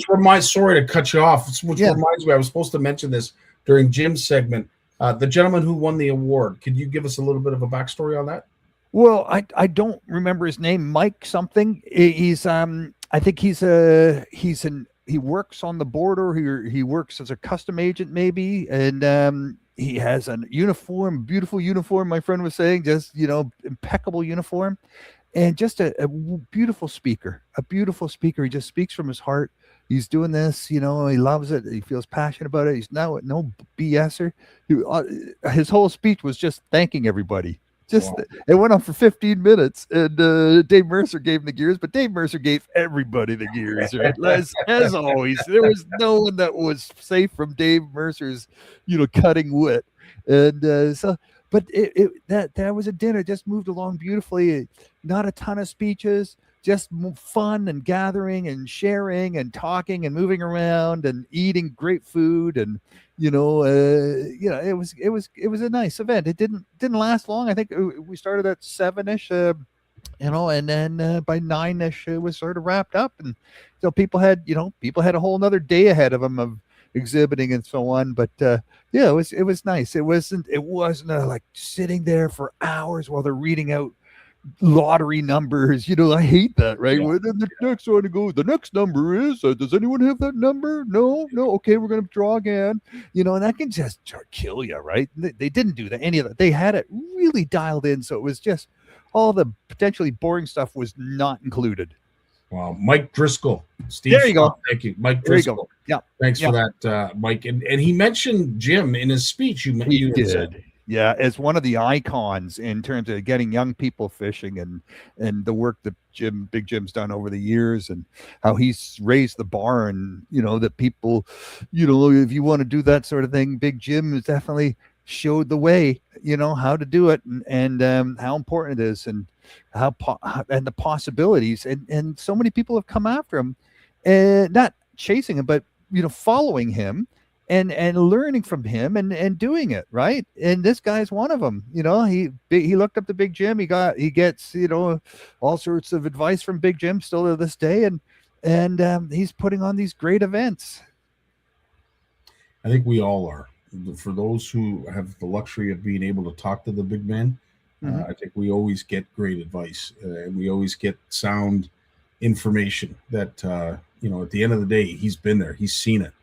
reminds, sorry to cut you off, reminds me, I was supposed to mention this during Jim's segment. The gentleman who won the award, could you give us a little bit of a backstory on that? Well, I don't remember his name, Mike something. He's I think he works on the border. He works as a custom agent maybe, and he has a beautiful uniform. My friend was saying, just impeccable uniform, and just a beautiful speaker. He just speaks from his heart. He's doing this, he loves it. He feels passionate about it. He's no BSer. His whole speech was just thanking everybody. It went on for 15 minutes, and Dave Mercer gave him the gears, but Dave Mercer gave everybody the gears, right? As always, there was no one that was safe from Dave Mercer's, cutting wit, and but that was a dinner, just moved along beautifully. Not a ton of speeches, just fun and gathering and sharing and talking and moving around and eating great food, and it was a nice event. It didn't last long. I think we started at 7ish, and then by 9ish it was sort of wrapped up, and so people had a whole another day ahead of them of exhibiting and so on. But it was nice. It wasn't like sitting there for hours while they're reading out lottery numbers. I hate that, right? Well, then the next one to go, the next number is, does anyone have that number? No, okay, we're going to draw again, and that can just kill you, right? They didn't do that, any of that. They had it really dialed in, so it was just all the potentially boring stuff was not included. Wow. Mike Driscoll. Steve, there you go. Thank you, Mike Driscoll. Yeah, thanks for that, Mike. And he mentioned Jim in his speech. You did. Said. Yeah, as one of the icons in terms of getting young people fishing and the work that Big Jim's done over the years, and how he's raised the bar, and that people, if you want to do that sort of thing, Big Jim has definitely showed the way, how to do it, and how important it is, and and the possibilities, and so many people have come after him, and not chasing him, but following him. And learning from him and doing it right. And this guy's one of them. He looked up to Big Jim. He gets all sorts of advice from Big Jim still to this day, and he's putting on these great events. I think we all are. For those who have the luxury of being able to talk to the big man, I think we always get great advice, and we always get sound information that at the end of the day, he's been there, he's seen it.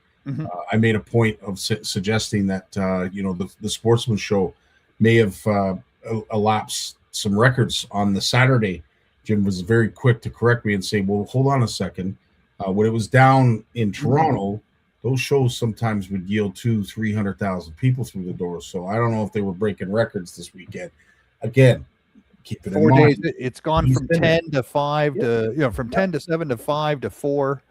I made a point of suggesting that the Sportsman Show may have elapsed some records on the Saturday. Jim was very quick to correct me and say, well, hold on a second. When it was down in Toronto, those shows sometimes would yield 200,000-300,000 people through the door. So I don't know if they were breaking records this weekend. Again, keep it in mind. 4 days. It's gone from 10 to 5 to, from 10 to 7 to 5 to 4.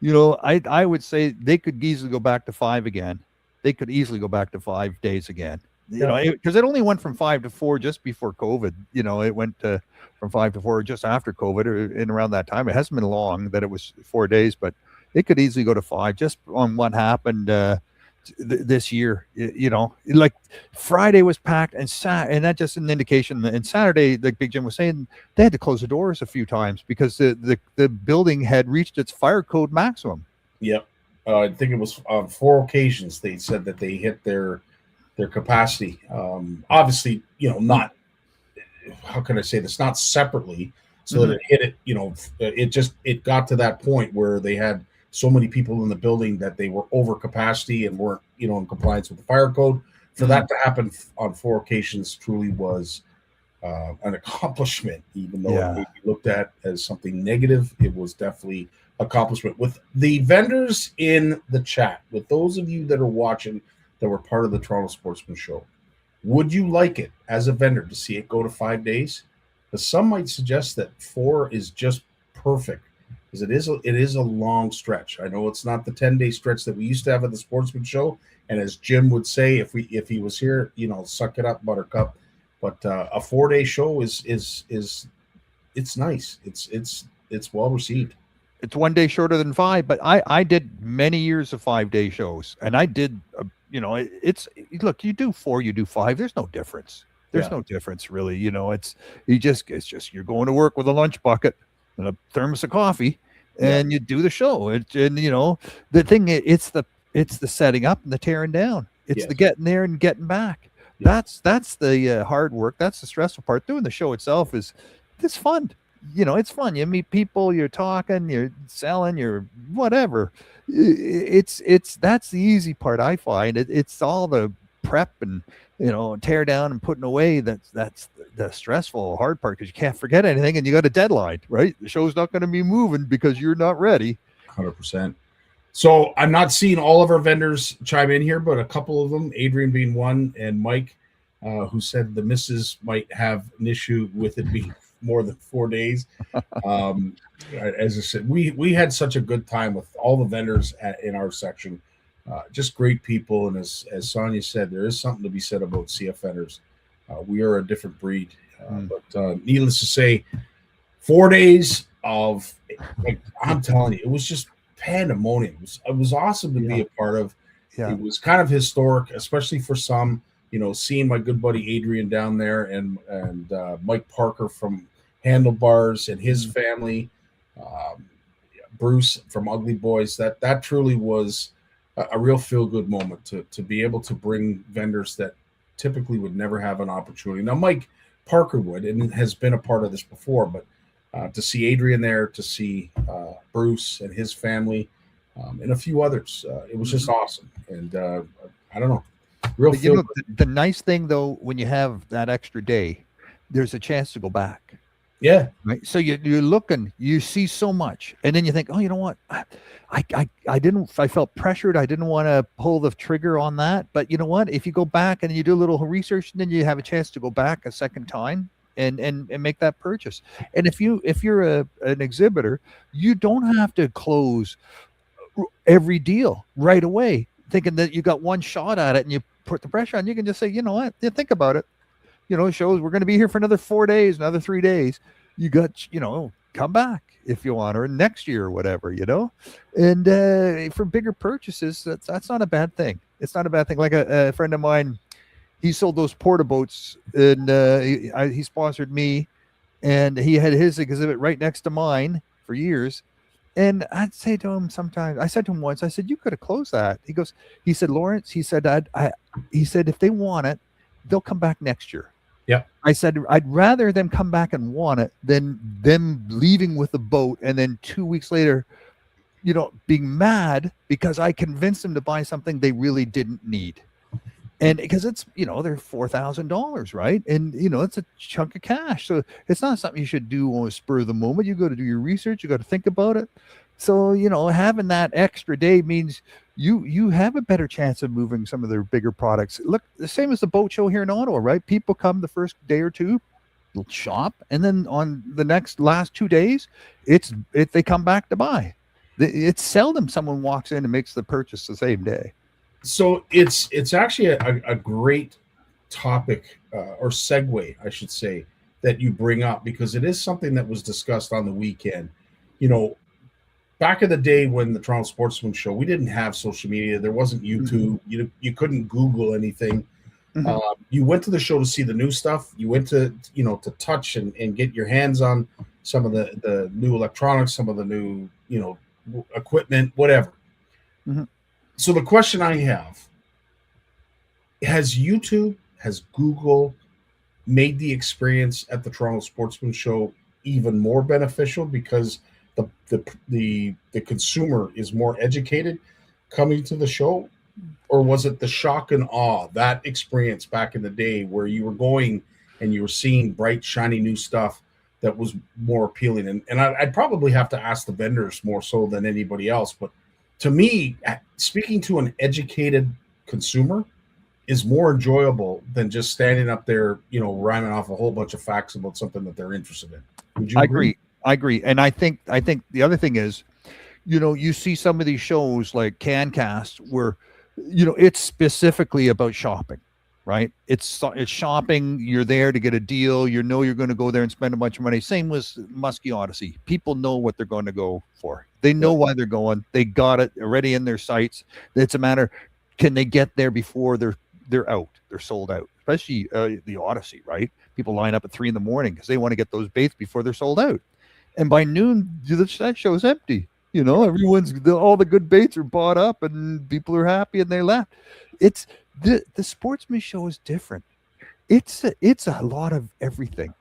I would say they could easily go back to 5 again. They could easily go back to 5 days again. Because it only went from 5 to 4 just before COVID. It went from 5 to 4 just after COVID, or in around that time. It hasn't been long that it was 4 days, but It could easily go to 5 just on what happened this year. Like Friday was packed, and that's just an indication. And Saturday, like Big Jim was saying, they had to close the doors a few times because the building had reached its fire code maximum. Yep. I think it was on 4 occasions they said that they hit their capacity. Obviously, not, how can I say this? Not separately, so that it hit it. It got to that point where they had so many people in the building that they were over capacity and weren't, in compliance with the fire code. For that to happen on 4 occasions truly was an accomplishment, even though it may be looked at as something negative. It was definitely accomplishment. With the vendors in the chat, with those of you that are watching that were part of the Toronto Sportsman Show, would you like it as a vendor to see it go to 5 days? Because some might suggest that 4 is just perfect, because it is a long stretch. I know it's not the 10-day stretch that we used to have at the Sportsman Show, and as Jim would say, if he was here, suck it up, Buttercup. But a 4-day show is it's nice. It's well received. It's 1 day shorter than 5, but I did many years of 5-day shows, and I did, look, you do 4, you do 5. There's no difference. There's no difference really. It's just you're going to work with a lunch bucket and a thermos of coffee, and you do the show. The thing, it's the setting up and the tearing down. It's the getting there and getting back. That's the hard work. That's the stressful part. Doing the show itself it's fun. It's fun. You meet people, you're talking, you're selling, you're whatever. It's that's the easy part, I find. It's all the prep and tear down and putting away. That's the stressful hard part, because you can't forget anything and you got a deadline, right? The show's not going to be moving because you're not ready. 100%. So I'm not seeing all of our vendors chime in here, but a couple of them, Adrian being one, and Mike, who said the missus might have an issue with it being more than 4 days. As I said, we had such a good time with all the vendors in our section. Just great people, and as Sonia said, there is something to be said about CFNers. We are a different breed, but needless to say, 4 days of, I'm telling you, it was just pandemonium. It was awesome to be a part of. It was kind of historic, especially for some. Seeing my good buddy Adrian down there, and Mike Parker from Handlebars and his family, Bruce from Ugly Boys. That truly was a real feel-good moment to be able to bring vendors that typically would never have an opportunity. Now, Mike Parker would, and has been a part of this before, but to see Adrian there, to see Bruce and his family, and a few others, it was just awesome. And I don't know. The nice thing though, when you have that extra day, there's a chance to go back. Yeah. Right. So you're looking, you see so much, and then you think, oh, you know what? I felt pressured. I didn't want to pull the trigger on that. But you know what? If you go back and you do a little research, then you have a chance to go back a second time and make that purchase. And if you're an exhibitor, you don't have to close every deal right away, thinking that you got one shot at it and you put the pressure on. You can just say, you know what? You think about it. Shows we're going to be here for another 4 days, another 3 days. You got, come back if you want, or next year or whatever, And for bigger purchases, that's not a bad thing. It's not a bad thing. Like a friend of mine, he sold those porta boats, and he sponsored me, and he had his exhibit right next to mine for years. And I'd say to him sometimes, I said to him once, I said, you could have closed that. He said, Lawrence, he said, he said, if they want it, they'll come back next year. Yeah. I said, I'd rather them come back and want it than them leaving with the boat and then 2 weeks later, being mad because I convinced them to buy something they really didn't need. And because it's, they're $4,000, right? And, it's a chunk of cash. So it's not something you should do on a spur of the moment. You got to do your research. You got to think about it. So, having that extra day means you have a better chance of moving some of their bigger products. Look, the same as the boat show here in Ottawa, right? People come the first day or two, they'll shop, and then on the last 2 days, they come back to buy. It's seldom someone walks in and makes the purchase the same day. So it's actually a great topic or segue, I should say, that you bring up, because it is something that was discussed on the weekend. back in the day when the Toronto Sportsman Show, we didn't have social media. There wasn't YouTube. You couldn't Google anything. You went to the show to see the new stuff. You went to, to touch and get your hands on some of the new electronics, some of the new, equipment, whatever. So the question I have, has YouTube, has Google made the experience at the Toronto Sportsman Show even more beneficial because the consumer is more educated coming to the show? Or was it the shock and awe, that experience back in the day where you were going and you were seeing bright, shiny new stuff that was more appealing? And I'd probably have to ask the vendors more so than anybody else. But to me, speaking to an educated consumer is more enjoyable than just standing up there, rhyming off a whole bunch of facts about something that they're interested in. Would you agree? I agree. And I think the other thing is, you see some of these shows like CanCast where, it's specifically about shopping, right? It's shopping. You're there to get a deal. You're going to go there and spend a bunch of money. Same with Muskie Odyssey. People know what they're going to go for. They know why they're going. They got it already in their sights. It's a matter, can they get there before they're out? They're sold out, especially the Odyssey, right? People line up at 3 a.m. because they want to get those baits before they're sold out. And by noon, that show's empty. All the good baits are bought up and people are happy and they left. It's the Sportsman Show is different. It's a lot of everything.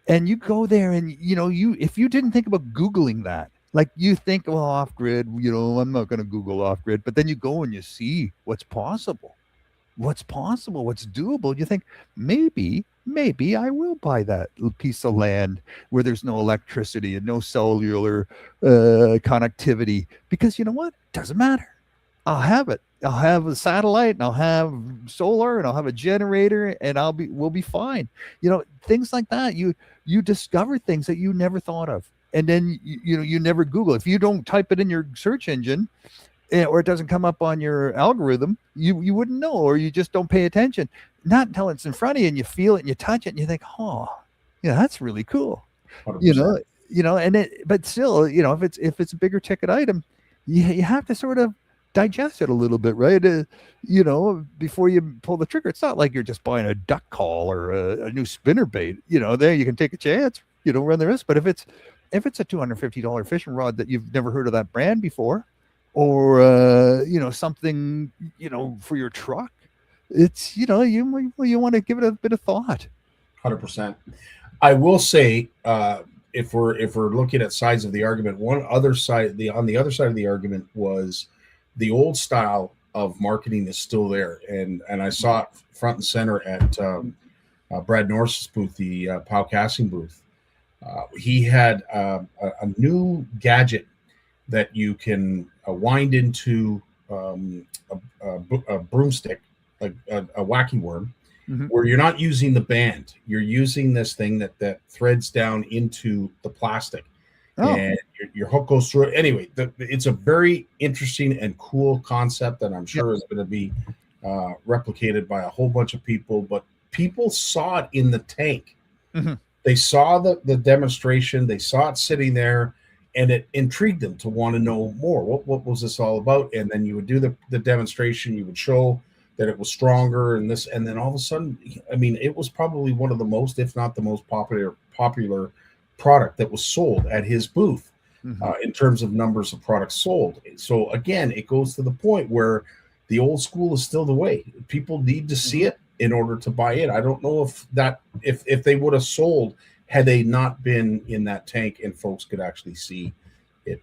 And you go there and, if you didn't think about Googling that, like you think, well, off grid, I'm not going to Google off grid, but then you go and you see what's possible, what's doable. You think maybe I will buy that piece of land where there's no electricity and no cellular connectivity, because you know what? Doesn't matter. I'll have it. I'll have a satellite and I'll have solar and I'll have a generator and we'll be fine. Things like that. You discover things that you never thought of. And then, you never Google. If you don't type it in your search engine, or it doesn't come up on your algorithm, you wouldn't know, or you just don't pay attention. Not until it's in front of you and you feel it and you touch it and you think, oh, yeah, that's really cool. 100%. But still, if it's a bigger ticket item, you have to sort of digest it a little bit, right? Before you pull the trigger. It's not like you're just buying a duck call or a new spinner bait. There you can take a chance, run the risk. But if it's a $250 fishing rod that you've never heard of that brand before, or something for your truck, it's you want to give it a bit of thought. 100%. I will say, if we're looking at sides of the argument, on the other side of the argument was the old style of marketing is still there, and I saw it front and center at Brad Norris's booth, the POW casting booth. He had a new gadget that you can wind into a broomstick, like a wacky worm, where you're not using the band. You're using this thing that threads down into the plastic, and your hook goes through it. Anyway, it's a very interesting and cool concept that I'm sure is going to be replicated by a whole bunch of people. But people saw it in the tank. They saw the demonstration. They saw it sitting there, and it intrigued them to want to know more. What was this all about? And then you would do the demonstration. You would show that it was stronger and this, and then all of a sudden, it was probably one of the most, if not the most popular product that was sold at his booth in terms of numbers of products sold. So again, it goes to the point where the old school is still the way. People need to see it in order to buy it. I don't know if they would have sold had they not been in that tank and folks could actually see it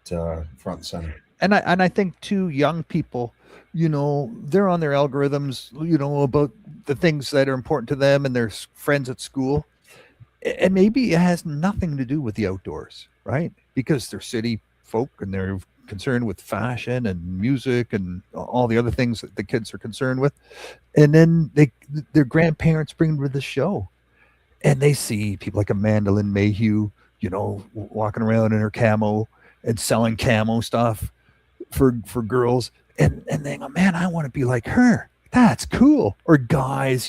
front and center. And I think too, young people, they're on their algorithms, about the things that are important to them and their friends at school. And maybe it has nothing to do with the outdoors, right? Because they're city folk and they're concerned with fashion and music and all the other things that the kids are concerned with. And then their grandparents bring them to the show. And they see people like Amanda Lynn Mayhew, walking around in her camo and selling camo stuff for girls. And they go, man, I want to be like her. That's cool. Or guys,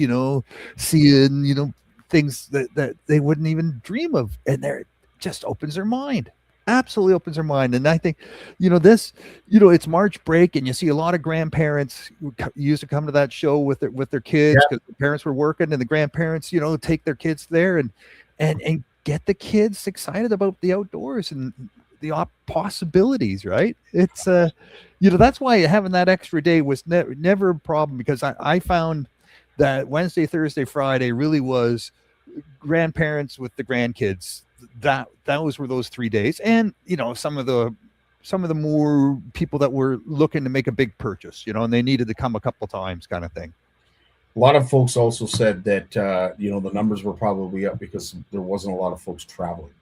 seeing, things that they wouldn't even dream of. And it just opens their mind. absolutely opens their mind. And I think, it's March break, and you see a lot of grandparents who used to come to that show with their kids because the parents were working, and the grandparents, take their kids there and get the kids excited about the outdoors and the possibilities, right? It's that's why having that extra day was never a problem, because I found that Wednesday, Thursday, Friday really was grandparents with the grandkids. Those were those 3 days, and some of the more people that were looking to make a big purchase, and they needed to come a couple times, kind of thing. A lot of folks also said that the numbers were probably up because there wasn't a lot of folks traveling,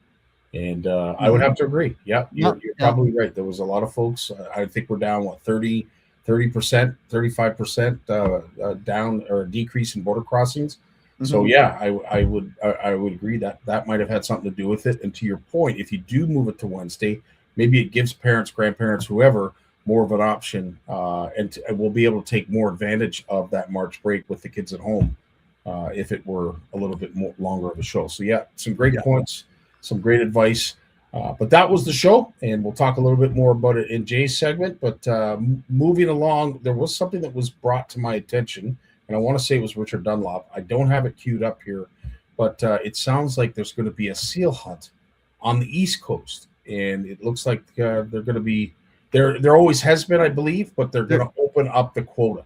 and I would have to agree. Yeah, you're probably right. There was a lot of folks. I think we're down 30%, 35% down or decrease in border crossings. So yeah, I would agree that might have had something to do with it. And to your point, if you do move it to Wednesday, maybe it gives parents, grandparents, whoever, more of an option, and we'll be able to take more advantage of that March break with the kids at home if it were a little bit more longer of a show. So yeah, some great points, some great advice. But that was the show, and we'll talk a little bit more about it in Jay's segment. But moving along, there was something that was brought to my attention, and I want to say it was Richard Dunlop. I don't have it queued up here, but it sounds like there's going to be a seal hunt on the East Coast, and it looks like they're going to be there always has been, I believe, but they're going to open up the quota.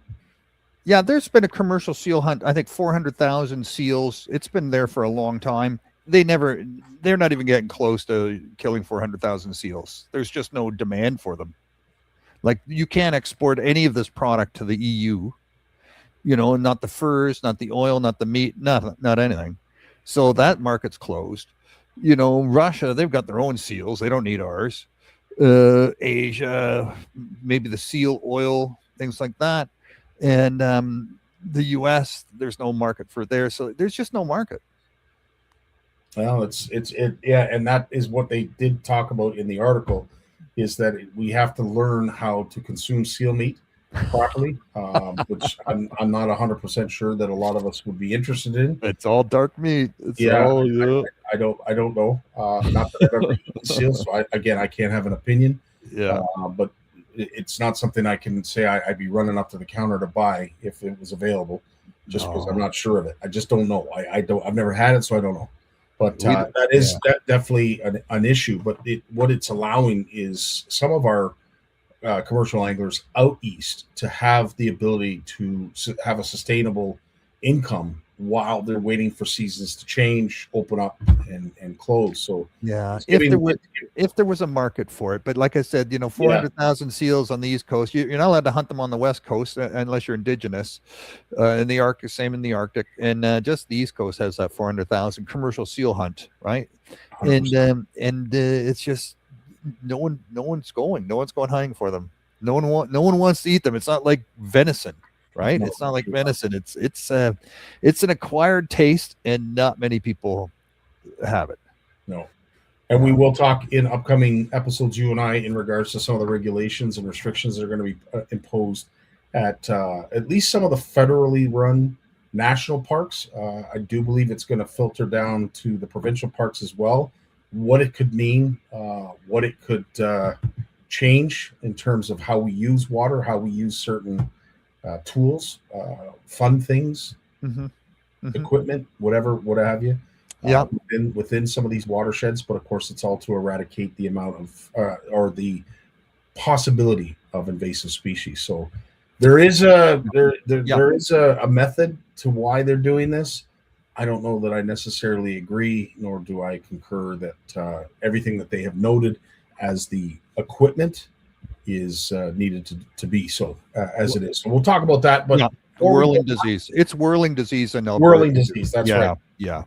Yeah, there's been a commercial seal hunt. I think 400,000 seals. It's been there for a long time. They're not even getting close to killing 400,000 seals. There's just no demand for them. Like, you can't export any of this product to the EU, not the furs, not the oil, not the meat, not anything. So that market's closed. Russia, they've got their own seals. They don't need ours. Asia, maybe the seal oil, things like that. And the US, there's no market for there. So there's just no market. Well, and that is what they did talk about in the article, is that we have to learn how to consume seal meat properly, which I'm not 100% sure that a lot of us would be interested in. It's all dark meat. I don't know. Not that I've ever eaten seal, so I can't have an opinion. Yeah, but it's not something I can say I'd be running up to the counter to buy if it was available, just because I'm not sure of it. I just don't know. I've never had it, so I don't know. But that is definitely an issue. But what it's allowing is some of our commercial anglers out east to have the ability to have a sustainable income while they're waiting for seasons to change, open up, and close. So yeah, if there was a market for it, but like I said, 400,000 seals on the East Coast, you're not allowed to hunt them on the West Coast unless you're indigenous. In the Arctic, same in the Arctic, and just the East Coast has that 400,000 commercial seal hunt, right? 100%. And it's just no one's going hunting for them. No one wants to eat them. It's not like venison. Right? No, it's not like venison. It's an acquired taste, and not many people have it. No. And we will talk in upcoming episodes, you and I, in regards to some of the regulations and restrictions that are going to be imposed at least some of the federally run national parks. I do believe it's going to filter down to the provincial parks as well. What it could mean, what it could change in terms of how we use water, how we use certain tools, fun things, equipment, whatever, what have you. Within some of these watersheds, but of course, it's all to eradicate the amount of or the possibility of invasive species. So there is a method to why they're doing this. I don't know that I necessarily agree, nor do I concur that everything that they have noted as the equipment is needed to be so as it is. So we'll talk about that. But whirling disease. It's whirling disease in Alberta. Whirling disease. That's right. Yeah.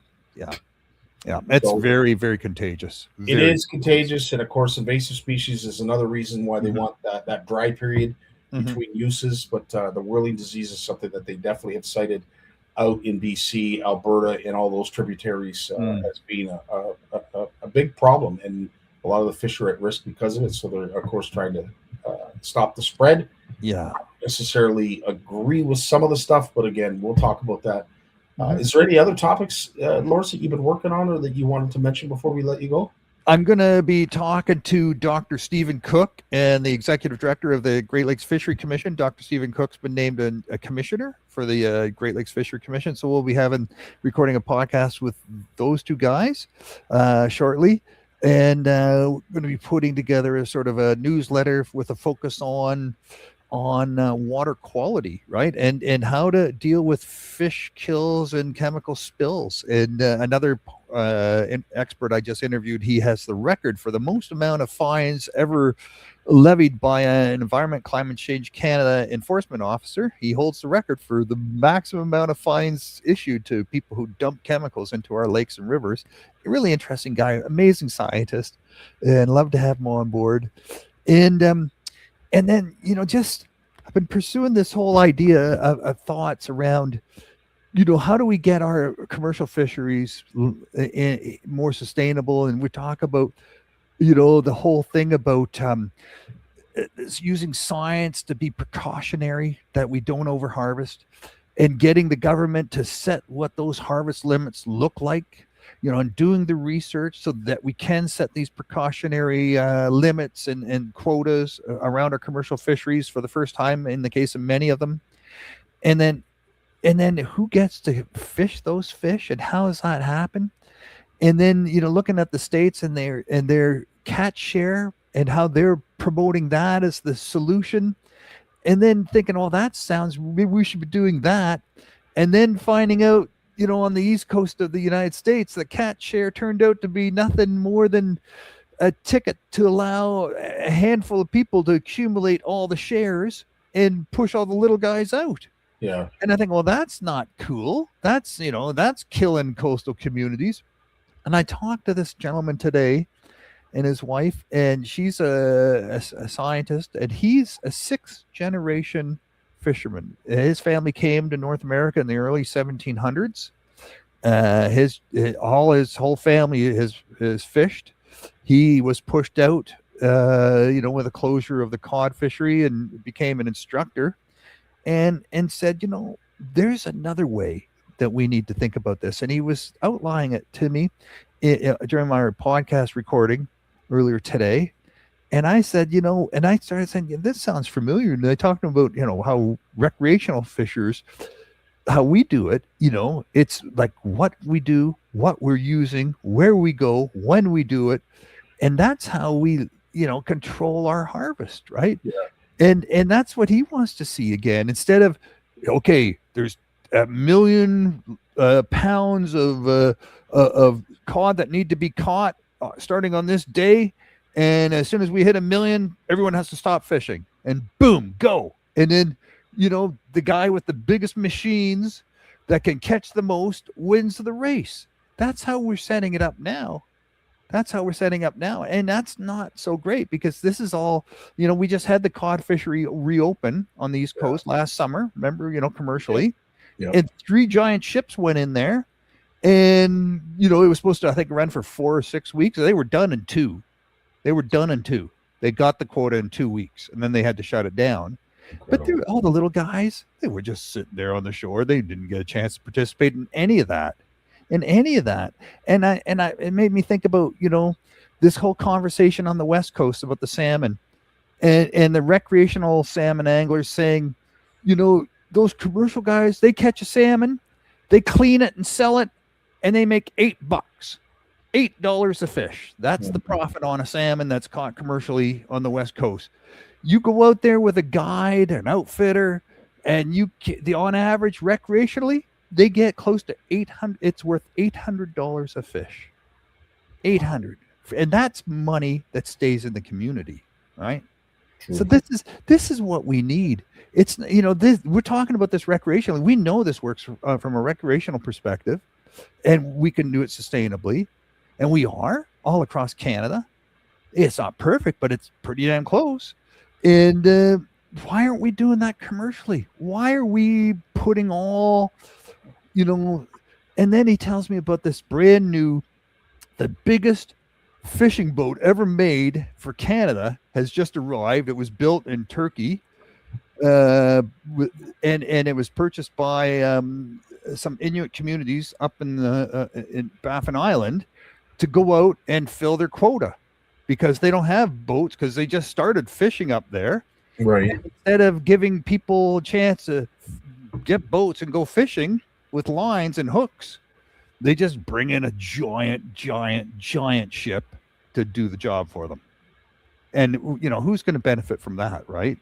It's very, very contagious. It is contagious, and of course, invasive species is another reason why they want that dry period between uses. But the whirling disease is something that they definitely have cited out in BC, Alberta, and all those tributaries as being a big problem, and a lot of the fish are at risk because of it. So they're, of course, trying to stop the spread. Yeah. Not necessarily agree with some of the stuff, but again, we'll talk about that. Is there any other topics, Lawrence, that you've been working on or that you wanted to mention before we let you go? I'm going to be talking to Dr. Stephen Cook and the executive director of the Great Lakes Fishery Commission. Dr. Stephen Cook's been named a commissioner for the Great Lakes Fishery Commission. So we'll be recording a podcast with those two guys shortly. And we're going to be putting together a sort of a newsletter with a focus on water quality, right? And how to deal with fish kills and chemical spills. And another expert I just interviewed, he has the record for the most amount of fines ever levied by an Environment Climate Change Canada enforcement officer. He holds the record for the maximum amount of fines issued to people who dump chemicals into our lakes and rivers. A really interesting guy, amazing scientist, and love to have him on board. And then, just I've been pursuing this whole idea of thoughts around, how do we get our commercial fisheries more sustainable? And we talk about, the whole thing about using science to be precautionary, that we don't overharvest, and getting the government to set what those harvest limits look like. And doing the research so that we can set these precautionary limits and quotas around our commercial fisheries for the first time in the case of many of them. And then who gets to fish those fish, and how does that happen? And then, looking at the states and their catch share and how they're promoting that as the solution. And then thinking, maybe we should be doing that. And then finding out, on the east coast of the United States, the catch share turned out to be nothing more than a ticket to allow a handful of people to accumulate all the shares and push all the little guys out. Yeah. And I think, that's not cool. That's killing coastal communities. And I talked to this gentleman today and his wife, and she's a scientist, and he's a 6th generation fisherman. His family came to North America in the early 1700s. His whole family has fished. He was pushed out, with the closure of the cod fishery, and became an instructor, and said, there's another way that we need to think about this. And he was outlining it to me during my podcast recording earlier today. And I said, and I started saying, this sounds familiar. And they talked about, how recreational fishers, how we do it, it's like what we do, what we're using, where we go, when we do it. And that's how we, control our harvest, right? Yeah. And that's what he wants to see again. Instead of, okay, there's 1 million pounds of cod that need to be caught starting on this day. And as soon as we hit 1 million, everyone has to stop fishing, and boom, go. And then, the guy with the biggest machines that can catch the most wins the race. That's how we're setting it up now. And that's not so great, because this is all, we just had the cod fishery reopen on the East Coast last summer. Remember, commercially. Yeah. And 3 giant ships went in there, and, it was supposed to, I think, run for 4 or 6 weeks. They were done in 2. They got the quota in 2 weeks, and then they had to shut it down. But all the little guys, they were just sitting there on the shore. They didn't get a chance to participate in any of that. And it made me think about, this whole conversation on the West Coast about the salmon, and the recreational salmon anglers saying, those commercial guys, they catch a salmon, they clean it and sell it, and they make $8. $8 a fish. That's the profit on a salmon that's caught commercially on the West Coast. You go out there with a guide, an outfitter, and on average, recreationally, they get close to $800. It's worth $800 a fish. $800, and that's money that stays in the community, right? True. So this is what we need. It's we're talking about this recreationally. We know this works from a recreational perspective, and we can do it sustainably. And we are all across Canada. It's not perfect, but it's pretty damn close. And why aren't we doing that commercially? Why are we putting all, and then he tells me about this brand new, the biggest fishing boat ever made for Canada has just arrived. It was built in Turkey, and it was purchased by some Inuit communities up in Baffin Island. to go out and fill their quota because they don't have boats because they just started fishing up there. Right. And instead of giving people a chance to get boats and go fishing with lines and hooks, they just bring in a giant ship to do the job for them. And, who's going to benefit from that, right?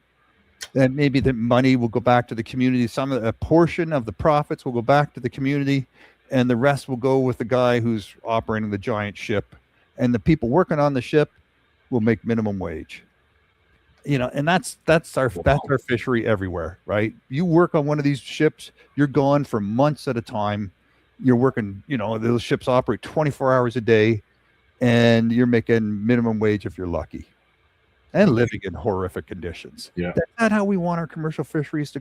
And maybe the money will go back to the community. A portion of the profits will go back to the community, and the rest will go with the guy who's operating the giant ship. And the people working on the ship will make minimum wage. And that's our fishery everywhere, right? You work on one of these ships, you're gone for months at a time. You're working, those ships operate 24 hours a day, and you're making minimum wage if you're lucky, and living in horrific conditions. Yeah. That's not how we want our commercial fisheries to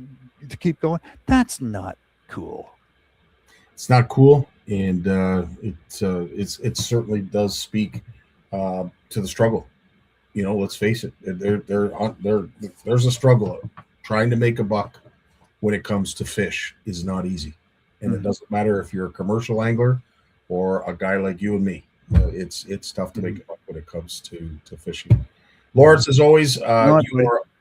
keep going. That's not cool. It's not cool, and it certainly does speak to the struggle. Let's face it. There's a struggle. Trying to make a buck when it comes to fish is not easy, and it doesn't matter if you're a commercial angler or a guy like you and me. It's tough to make a buck when it comes to fishing. Lawrence, as always,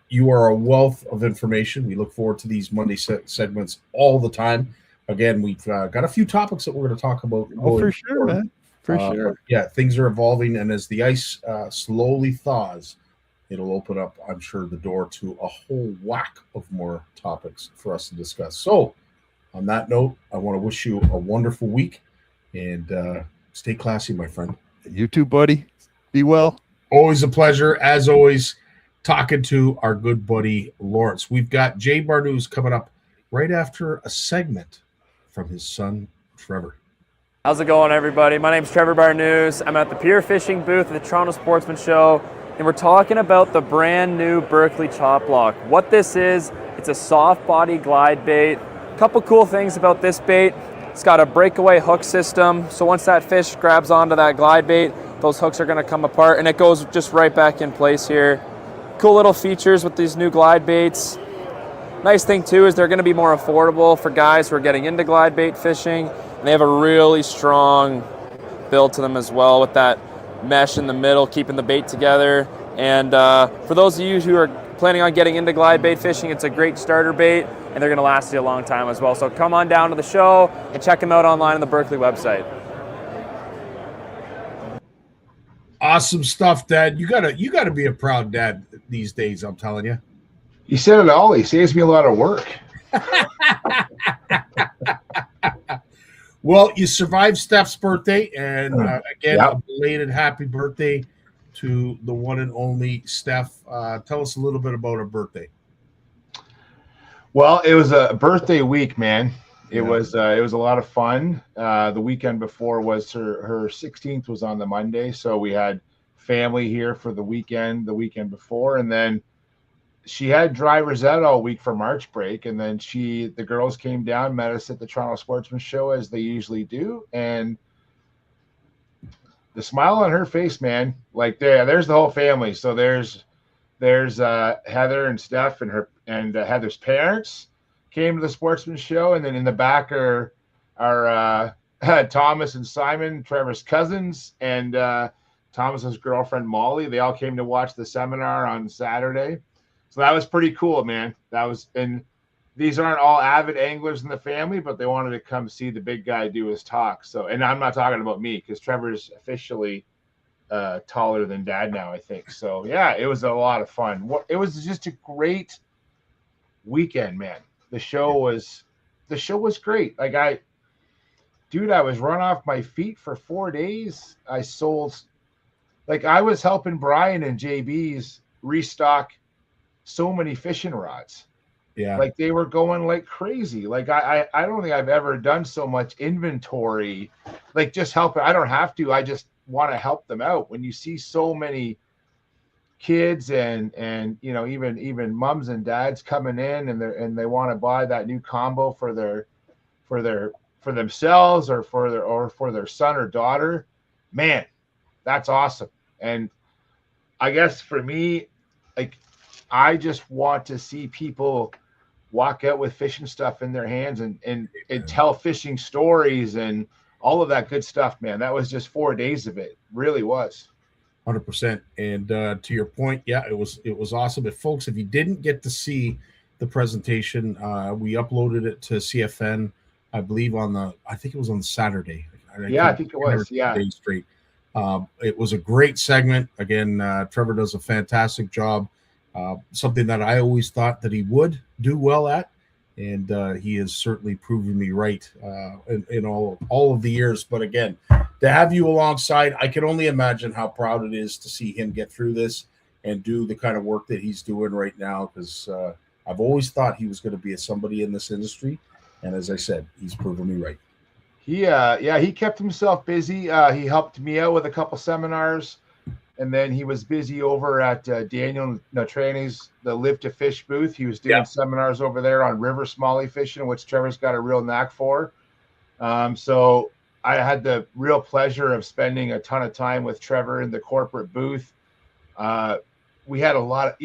you are a wealth of information. We look forward to these Monday segments all the time. Again, we've got a few topics that we're going to talk about. For sure, man. For sure. Yeah, things are evolving, and as the ice slowly thaws, it'll open up, I'm sure, the door to a whole whack of more topics for us to discuss. So, on that note, I want to wish you a wonderful week, and stay classy, my friend. You too, buddy. Be well. Always a pleasure, as always, talking to our good buddy Lawrence. We've got Jay Barnucz coming up right after a segment from his son, Trevor. How's it going, everybody? My name's Trevor Barnucz. I'm at the Pier Fishing booth at the Toronto Sportsman Show, and we're talking about the brand new Berkeley Chop Block. What this is, it's a soft body glide bait. A couple cool things about this bait. It's got a breakaway hook system, so once that fish grabs onto that glide bait, those hooks are going to come apart, and it goes just right back in place here. Cool little features with these new glide baits. Nice thing too is they're going to be more affordable for guys who are getting into glide bait fishing, and they have a really strong build to them as well with that mesh in the middle keeping the bait together. And for those of you who are planning on getting into glide bait fishing, it's a great starter bait, and they're going to last you a long time as well. So come on down to the show and check them out online on the Berkeley website. Awesome stuff, Dad. You gotta be a proud dad these days, I'm telling you. You said it all. He saves me a lot of work. Well, you survived Steph's birthday, and again, a belated happy birthday to the one and only Steph. Tell us a little bit about her birthday. Well, it was a birthday week, man. It was a lot of fun. The weekend before was her 16th was on the Monday, so we had family here for the weekend before, and then she had drivers out all week for March break, and then the girls came down, met us at the Toronto Sportsman Show as they usually do, and the smile on her face, man, like there's the whole family. So there's Heather and Steph and Heather's parents came to the Sportsman Show, and then in the back are Thomas and Simon, Trevor's cousins, and Thomas's girlfriend Molly. They all came to watch the seminar on Saturday. So that was pretty cool, man. And these aren't all avid anglers in the family, but they wanted to come see the big guy do his talk. So, and I'm not talking about me because Trevor's officially taller than Dad now, I think. So yeah, it was a lot of fun. It was just a great weekend, man. The show was great. Like I was run off my feet for 4 days. I was helping Brian and JB's restock so many fishing rods. Yeah. Like they were going like crazy. Like I don't think I've ever done so much inventory. Like just helping. I don't have to. I just want to help them out. When you see so many kids and even moms and dads coming in and they want to buy that new combo for themselves or for their son or daughter, man, that's awesome. And I guess for me, like I just want to see people walk out with fishing stuff in their hands and tell fishing stories and all of that good stuff, man. That was just 4 days of it. Really was. 100%. And to your point, yeah, it was awesome. But folks, if you didn't get to see the presentation, we uploaded it to CFN, I believe I think it was on Saturday. I think it was. Yeah. Days straight. It was a great segment. Again, Trevor does a fantastic job. Something that I always thought that he would do well at, and he has certainly proven me right in all of the years. But again, to have you alongside, I can only imagine how proud it is to see him get through this and do the kind of work that he's doing right now, because I've always thought he was going to be somebody in this industry, and as I said, he's proven me right. He kept himself busy. He helped me out with a couple seminars, and then he was busy over at Daniel Natrani's the Live to Fish booth. He was doing seminars over there on river smallie fishing, which Trevor's got a real knack for. So I had the real pleasure of spending a ton of time with Trevor in the corporate booth. We had a lot of,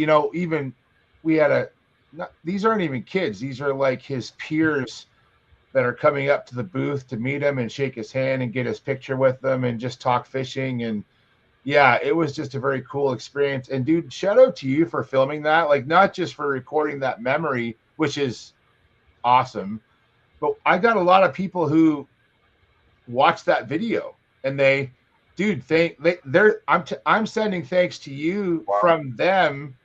these aren't even kids. These are like his peers that are coming up to the booth to meet him and shake his hand and get his picture with them and just talk fishing. And yeah, it was just a very cool experience. And dude, shout out to you for filming that, like not just for recording that memory, which is awesome, but I got a lot of people who watched that video and I'm sending thanks to you from them,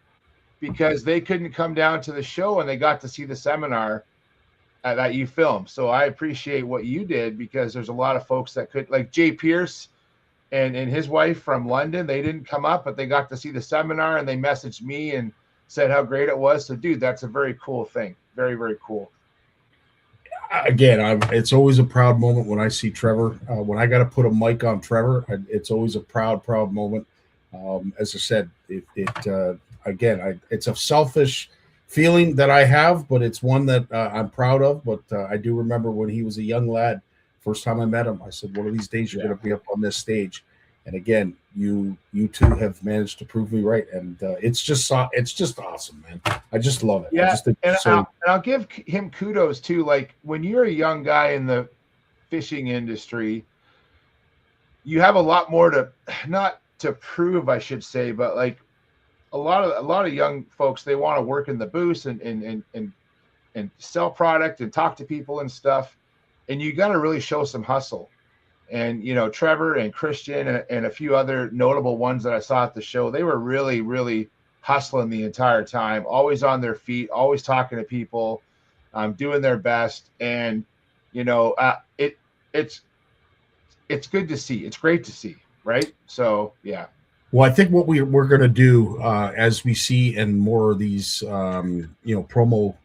because they couldn't come down to the show and they got to see the seminar that you filmed. So I appreciate what you did, because there's a lot of folks that could, like Jay Pierce and his wife from London, they didn't come up, but they got to see the seminar and they messaged me and said how great it was. So dude, that's a very cool thing. Very, very cool. Again, it's always a proud moment when I see Trevor. When I got to put a mic on Trevor, it's always a proud moment. As I said, it's a selfish feeling that I have, but it's one that I'm proud of. But I do remember when he was a young lad, first time I met him, I said, one of these days you're going to be up on this stage. And again, you two have managed to prove me right. And it's just awesome, man. I just love it. Yeah. I'll give him kudos too. Like when you're a young guy in the fishing industry, you have a lot more not to prove, I should say, but like a lot of young folks, they want to work in the booths and sell product and talk to people and stuff. And you got to really show some hustle. And, Trevor and Christian and a few other notable ones that I saw at the show, they were really, really hustling the entire time, always on their feet, always talking to people, doing their best. And, it's good to see. It's great to see. Right. So, yeah. Well, I think what we're going to do as we see in more of these, promo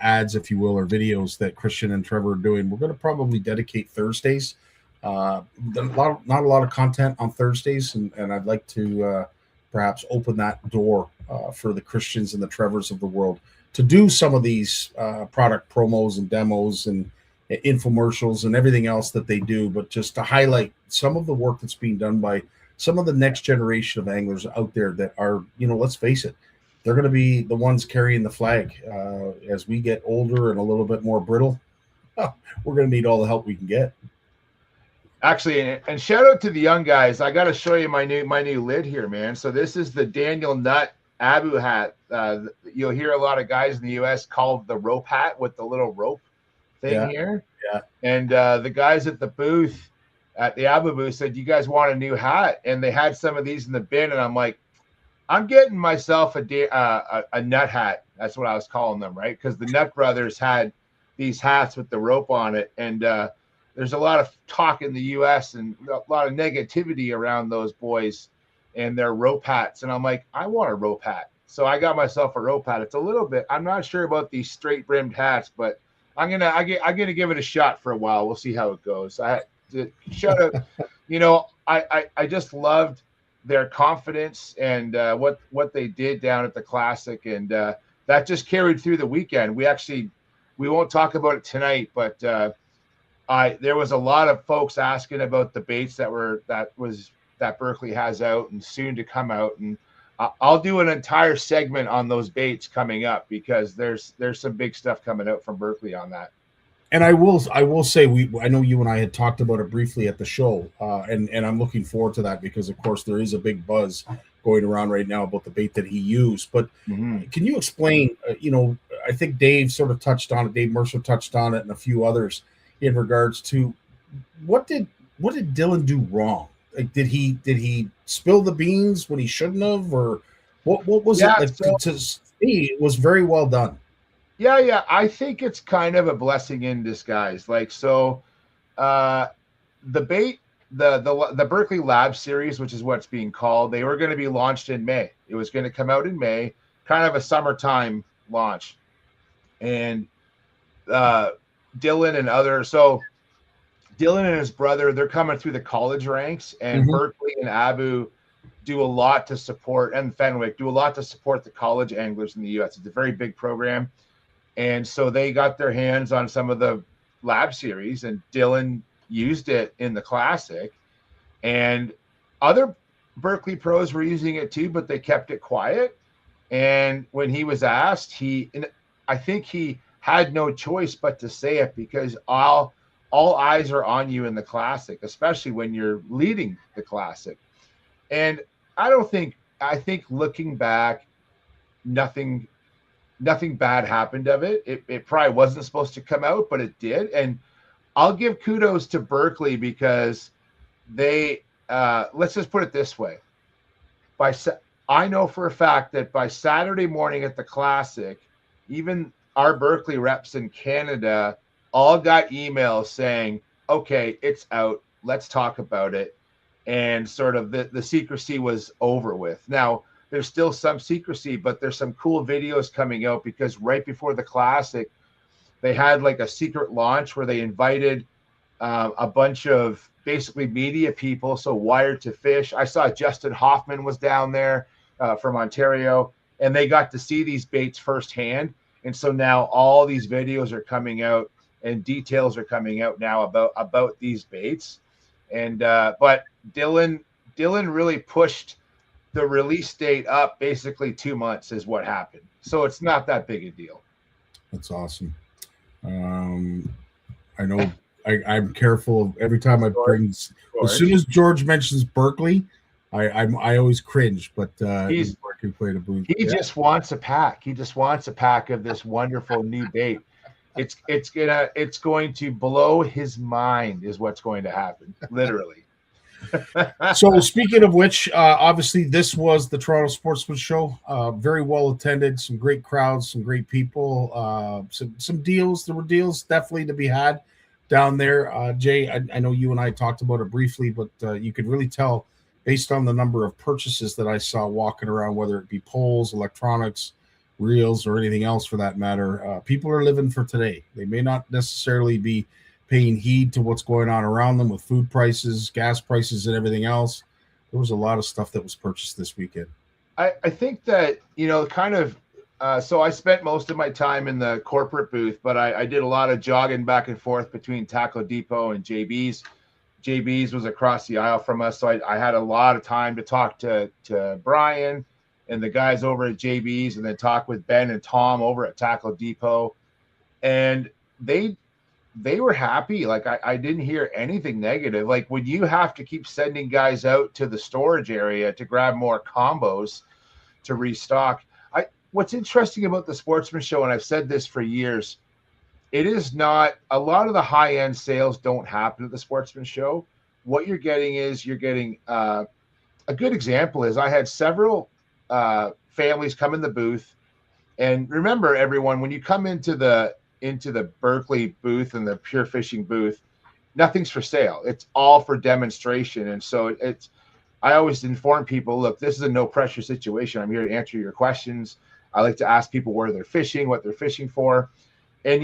ads, if you will, or videos that Christian and Trevor are doing, we're going to probably dedicate Thursdays. Not a lot of content on Thursdays, and I'd like to perhaps open that door for the Christians and the Trevors of the world to do some of these product promos and demos and infomercials and everything else that they do, but just to highlight some of the work that's being done by some of the next generation of anglers out there that are, let's face it, they're going to be the ones carrying the flag as we get older and a little bit more brittle. We're going to need all the help we can get. Actually, and shout out to the young guys. I got to show you my new lid here, man. So this is the Daniel Nutt Abu hat. You'll hear a lot of guys in the U.S. call the rope hat with the little rope thing here. Yeah. And the guys at the booth, at the Abu booth, said, "You guys want a new hat?" And they had some of these in the bin, and I'm like, I'm getting myself a nut hat. That's what I was calling them, right? Because the Nut Brothers had these hats with the rope on it, and there's a lot of talk in the U.S. and a lot of negativity around those boys and their rope hats. And I'm like, I want a rope hat. So I got myself a rope hat. It's a little bit, I'm not sure about these straight brimmed hats, but I'm gonna give it a shot for a while. We'll see how it goes. Shout out, I just loved their confidence and what they did down at the Classic, and that just carried through the weekend. We won't talk about it tonight, but there was a lot of folks asking about the baits that Berkley has out and soon to come out, and I'll do an entire segment on those baits coming up because there's some big stuff coming out from Berkley on that. And I will say I know you and I had talked about it briefly at the show, and I'm looking forward to that because of course there is a big buzz going around right now about the bait that he used. But can you explain? I think Dave sort of touched on it. Dave Mercer touched on it, and a few others in regards to what did Dylan do wrong? Like, did he spill the beans when he shouldn't have, or what was it like? To me, it was very well done. Yeah. I think it's kind of a blessing in disguise. Like, so the bait, the Berkeley Lab series, which is what's being called, they were going to be launched in May. It was going to come out in May, kind of a summertime launch. And Dylan and his brother, they're coming through the college ranks, and Berkeley and Abu do a lot to support, and Fenwick do a lot to support the college anglers in the U.S. It's a very big program. And so they got their hands on some of the lab series, and Dylan used it in the Classic. And other Berkeley pros were using it too, but they kept it quiet. And when he was asked, I think he had no choice but to say it, because all eyes are on you in the Classic, especially when you're leading the Classic. And I think looking back, nothing bad happened of it. It probably wasn't supposed to come out, but it did. And I'll give kudos to Berkeley because they, let's just put it this way. I know for a fact that by Saturday morning at the Classic, even our Berkeley reps in Canada all got emails saying, okay, it's out. Let's talk about it. And sort of the secrecy was over with. Now, there's still some secrecy, but there's some cool videos coming out, because right before the Classic, they had like a secret launch where they invited a bunch of basically media people. So Wired to Fish. I saw Justin Hoffman was down there from Ontario, and they got to see these baits firsthand. And so now all these videos are coming out, and details are coming out now about these baits. And but Dylan really pushed the release date up basically 2 months is what happened. So it's not that big a deal. That's awesome. I know I'm careful of every time I bring, as soon as George mentions Berkeley, I always cringe, but he just wants a pack. He just wants a pack of this wonderful new bait. It's going to blow his mind is what's going to happen, literally. So speaking of which, obviously this was the Toronto Sportsman Show. Very well attended, some great crowds, some great people, some deals. There were deals definitely to be had down there. Jay, I know you and I talked about it briefly, but you could really tell based on the number of purchases that I saw walking around, whether it be poles, electronics, reels, or anything else for that matter. People are living for today. They may not necessarily be paying heed to what's going on around them with food prices, gas prices, and everything else. There was a lot of stuff that was purchased this weekend. I think that, so I spent most of my time in the corporate booth, but I did a lot of jogging back and forth between Tackle Depot and JB's. JB's was across the aisle from us, so I had a lot of time to talk to Brian and the guys over at JB's, and then talk with Ben and Tom over at Tackle Depot. And they were happy. Like I didn't hear anything negative. Like when you have to keep sending guys out to the storage area to grab more combos to restock. What's interesting about the Sportsman Show, and I've said this for years, it is not a lot of the high-end sales don't happen at the Sportsman Show. What you're getting is a good example is I had several families come in the booth, and remember everyone, when you come into the Berkeley booth and the Pure Fishing booth, nothing's for sale. It's all for demonstration. And so I always inform people, look, this is a no pressure situation. I'm here to answer your questions. I like to ask people where they're fishing, what they're fishing for. And,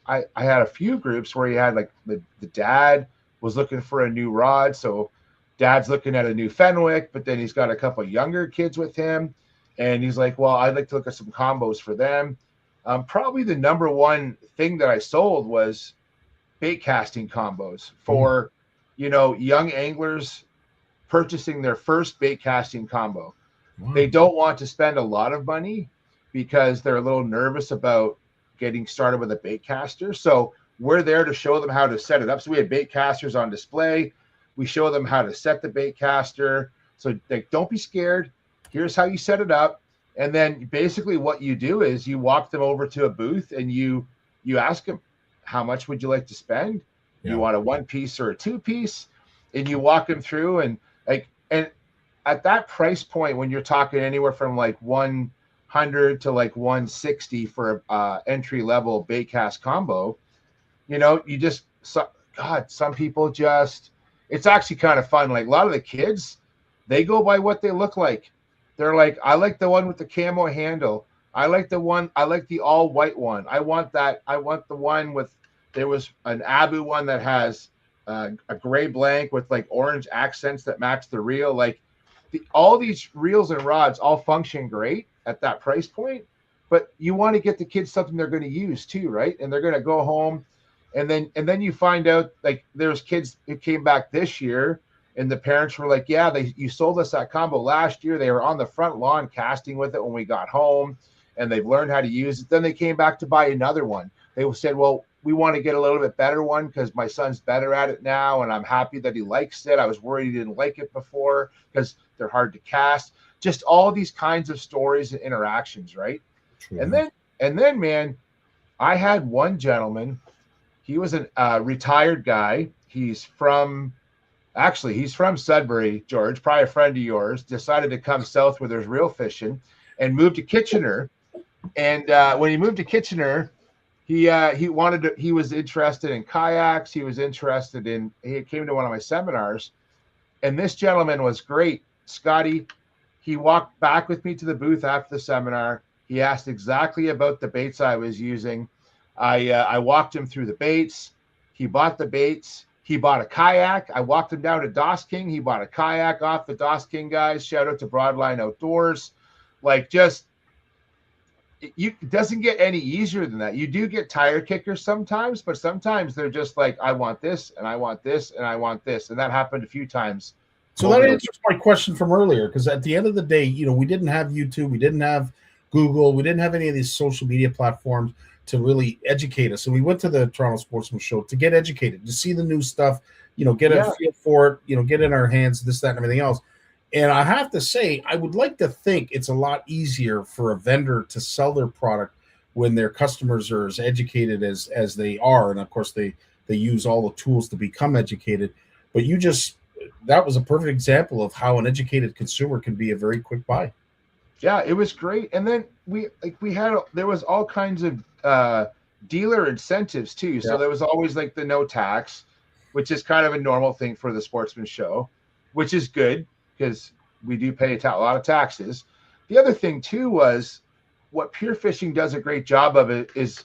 I had a few groups where you had like the dad was looking for a new rod. So dad's looking at a new Fenwick, but then he's got a couple of younger kids with him. And he's like, well, I'd like to look at some combos for them. Probably the number one thing that I sold was bait casting combos for, young anglers purchasing their first bait casting combo. Wow. They don't want to spend a lot of money because they're a little nervous about getting started with a bait caster. So we're there to show them how to set it up. So we have bait casters on display. We show them how to set the bait caster. So like, don't be scared. Here's how you set it up. And then basically what you do is you walk them over to a booth and you ask them, how much would you like to spend? Yeah. You want a 1-piece or a 2-piece? And you walk them through and at that price point, when you're talking anywhere from like 100 to like 160 for a entry level bait cast combo, you just, some people just, it's actually kind of fun. Like a lot of the kids, they go by what they look like. They're like, I like the one with the camo handle. I like the all white one. I want that. I want the one with, there was an Abu one that has a gray blank with like orange accents that match the reel. Like all these reels and rods all function great at that price point, but you want to get the kids something they're going to use too, right? And they're going to go home. And then you find out, like, there's kids who came back this year and the parents were like, yeah, you sold us that combo last year. They were on the front lawn casting with it when we got home and they've learned how to use it. Then they came back to buy another one. They said, well, we want to get a little bit better one because my son's better at it now. And I'm happy that he likes it. I was worried he didn't like it before because they're hard to cast. Just all these kinds of stories and interactions, right? True. And then, man, I had one gentleman. He was a retired guy. He's from Sudbury, George, probably a friend of yours, decided to come south where there's real fishing and moved to Kitchener. And when he moved to Kitchener, he was interested in kayaks. He came to one of my seminars. And this gentleman was great. Scotty, he walked back with me to the booth after the seminar. He asked exactly about the baits I was using. I walked him through the baits. He bought the baits. He bought a kayak. I walked him down to Dos King. He bought a kayak off the Dos King guys. Shout out to Broadline Outdoors. Like, just, it doesn't get any easier than that. You do get tire kickers sometimes, but sometimes they're just like, I want this and I want this and I want this. And that happened a few times. So that answers my question from earlier, because at the end of the day, we didn't have YouTube, we didn't have Google, we didn't have any of these social media platforms to really educate us. So we went to the Toronto Sportsman Show to get educated, to see the new stuff, get a feel for it, get in our hands, this, that, and everything else. And I have to say, I would like to think it's a lot easier for a vendor to sell their product when their customers are as educated as they are. And of course, they use all the tools to become educated. But that was a perfect example of how an educated consumer can be a very quick buy. Yeah, it was great. And then there was all kinds of dealer incentives too. So there was always like the no tax, which is kind of a normal thing for the Sportsman Show, which is good because we do pay a lot of taxes. The other thing too was what Pure Fishing does a great job of it is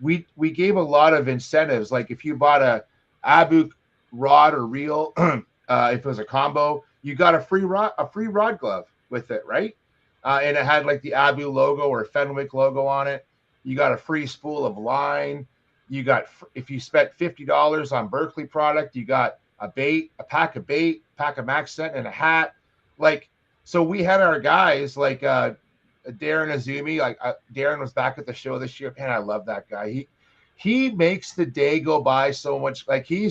we gave a lot of incentives. Like if you bought a Abu rod or reel, if it was a combo, you got a free rod glove with it, right? And it had like the Abu logo or Fenwick logo on it. You got a free spool of line. You got, if you spent $50 on Berkeley product, you got a pack of Max Scent, and a hat. Like, so we had our guys like Darren Azumi. Like Darren was back at the show this year, and I love that guy. He makes the day go by so much. Like he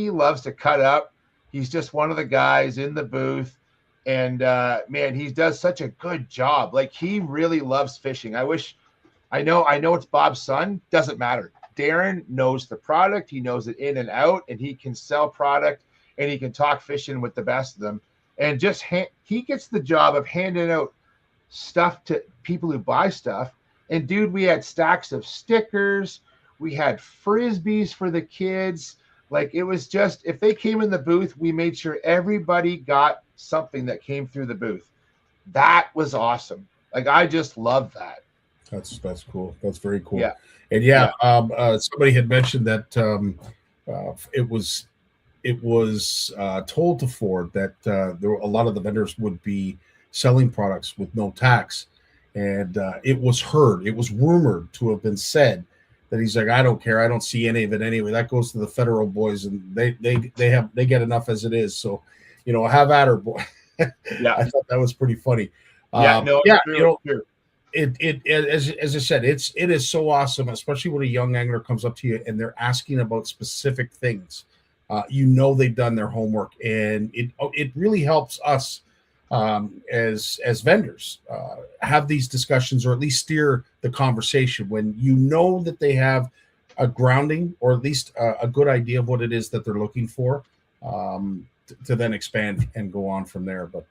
loves to cut up. He's just one of the guys in the booth. And man, he does such a good job. Like he really loves fishing. I know it's Bob's son. Doesn't matter. Darren knows the product. He knows it in and out, and he can sell product, and he can talk fishing with the best of them. And just he gets the job of handing out stuff to people who buy stuff. And dude, we had stacks of stickers. We had Frisbees for the kids. Like it was just, if they came in the booth, we made sure everybody got something that came through the booth. That was awesome. Like I just love that. That's cool. That's very cool. Yeah. And somebody had mentioned that it was told to Ford that there were a lot of the vendors would be selling products with no tax, and it was rumored to have been said that he's like, I don't care, I don't see any of it anyway. That goes to the federal boys, and they get enough as it is. So, have at her, boy. Yeah, I thought that was pretty funny. True. As I said, it is so awesome, especially when a young angler comes up to you and they're asking about specific things. They've done their homework, and it really helps us as vendors have these discussions, or at least steer the conversation when you know that they have a grounding, or at least a good idea of what it is that they're looking for, to then expand and go on from there. But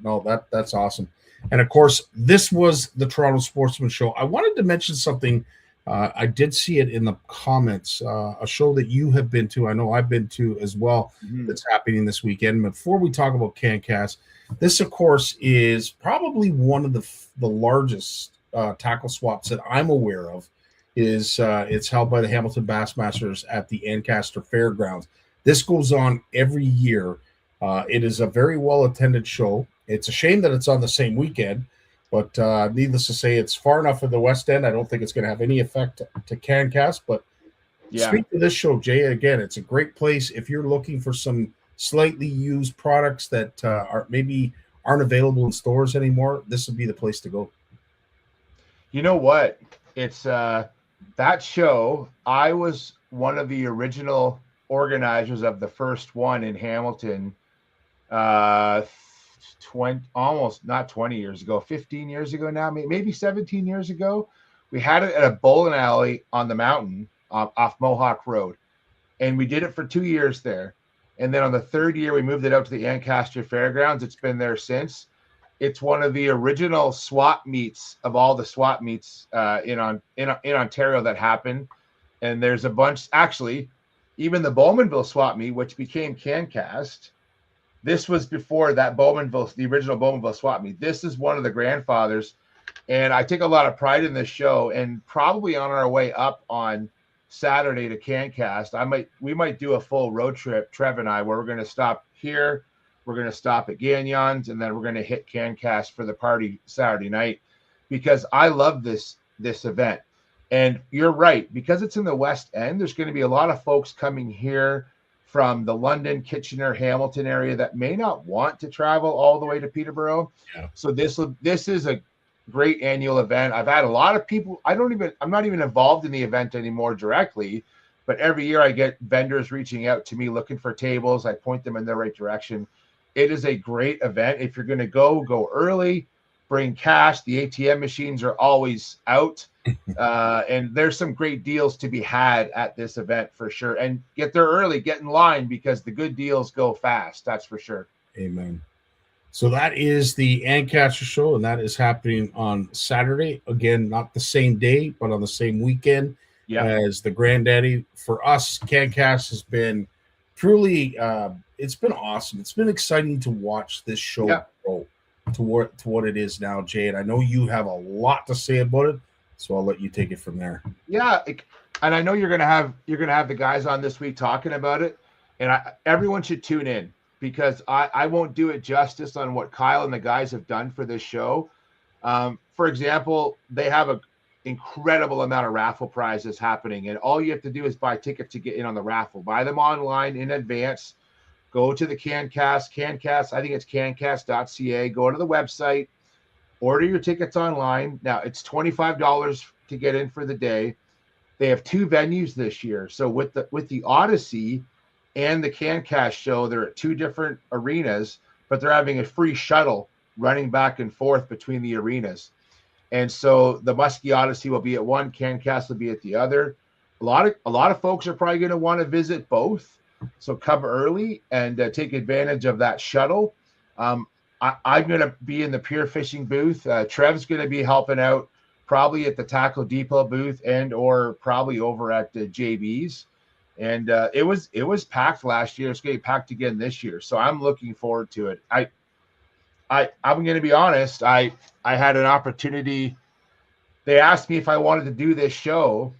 no, that's awesome. And of course, this was the Toronto Sportsman Show. I wanted to mention something. I did see it in the comments, a show that you have been to. I know I've been to as well. That's happening this weekend. Before we talk about CanCast, this, of course, is probably one of the largest tackle swaps that I'm aware of. It's held by the Hamilton Bassmasters at the Ancaster Fairgrounds. This goes on every year. It is a very well-attended show. It's a shame that it's on the same weekend, but needless to say, it's far enough in the West End. I don't think it's going to have any effect to CanCast. But speak to this show, Jay. Again, it's a great place if you're looking for some slightly used products that aren't available in stores anymore. This would be the place to go. You know what? It's that show. I was one of the original organizers of the first one in Hamilton. 15 years ago now, maybe 17 years ago. We had it at a bowling alley on the mountain off Mohawk Road, and we did it for 2 years there. And then on the third year, we moved it out to the Ancaster Fairgrounds. It's been there since. It's one of the original swap meets of all the swap meets in Ontario that happened. And there's a bunch, actually, even the Bowmanville swap meet, which became CanCast. This was before that the original Bowmanville swap meet. This is one of the grandfathers. And I take a lot of pride in this show. And probably on our way up on Saturday to CanCast, we might do a full road trip, Trev and I, where we're going to stop here. We're going to stop at Gagnon's, and then we're going to hit CanCast for the party Saturday night, because I love this event. And you're right, because it's in the West End, there's going to be a lot of folks coming here from the London, Kitchener, Hamilton area that may not want to travel all the way to Peterborough. Yeah. So this is a great annual event. I've had a lot of people. I'm not even involved in the event anymore directly, but every year I get vendors reaching out to me looking for tables. I point them in the right direction. It is a great event. If you're going to go early, bring cash. The ATM machines are always out. And there's some great deals to be had at this event for sure. And get there early, get in line, because the good deals go fast. That's for sure. Amen. So that is the Ancaster show, and that is happening on Saturday. Again, not the same day, but on the same weekend as the Granddaddy. For us, CanCast has been truly, it's been awesome. It's been exciting to watch this show grow to what it is now, Jay. And I know you have a lot to say about it, so I'll let you take it from there. Yeah, and I know you're gonna have the guys on this week talking about it, and everyone should tune in, because I won't do it justice on what Kyle and the guys have done for this show. For example, they have an incredible amount of raffle prizes happening, and all you have to do is buy tickets to get in on the raffle. Buy them online in advance. Go to the CanCast, I think it's cancast.ca. Go to the website, order your tickets online. Now, it's $25 to get in for the day. They have 2 venues this year. So with the Odyssey and the CanCast show, they're at 2 different arenas, but they're having a free shuttle running back and forth between the arenas. And so the Muskie Odyssey will be at one, CanCast will be at the other. A lot of folks are probably going to want to visit both. So come early and take advantage of that shuttle. I'm going to be in the Pier Fishing booth. Trev's going to be helping out probably at the Tackle Depot booth or probably over at JB's. And it was packed last year. It's going to be packed again this year. So I'm looking forward to it. I'm going to be honest. I had an opportunity. They asked me if I wanted to do this show,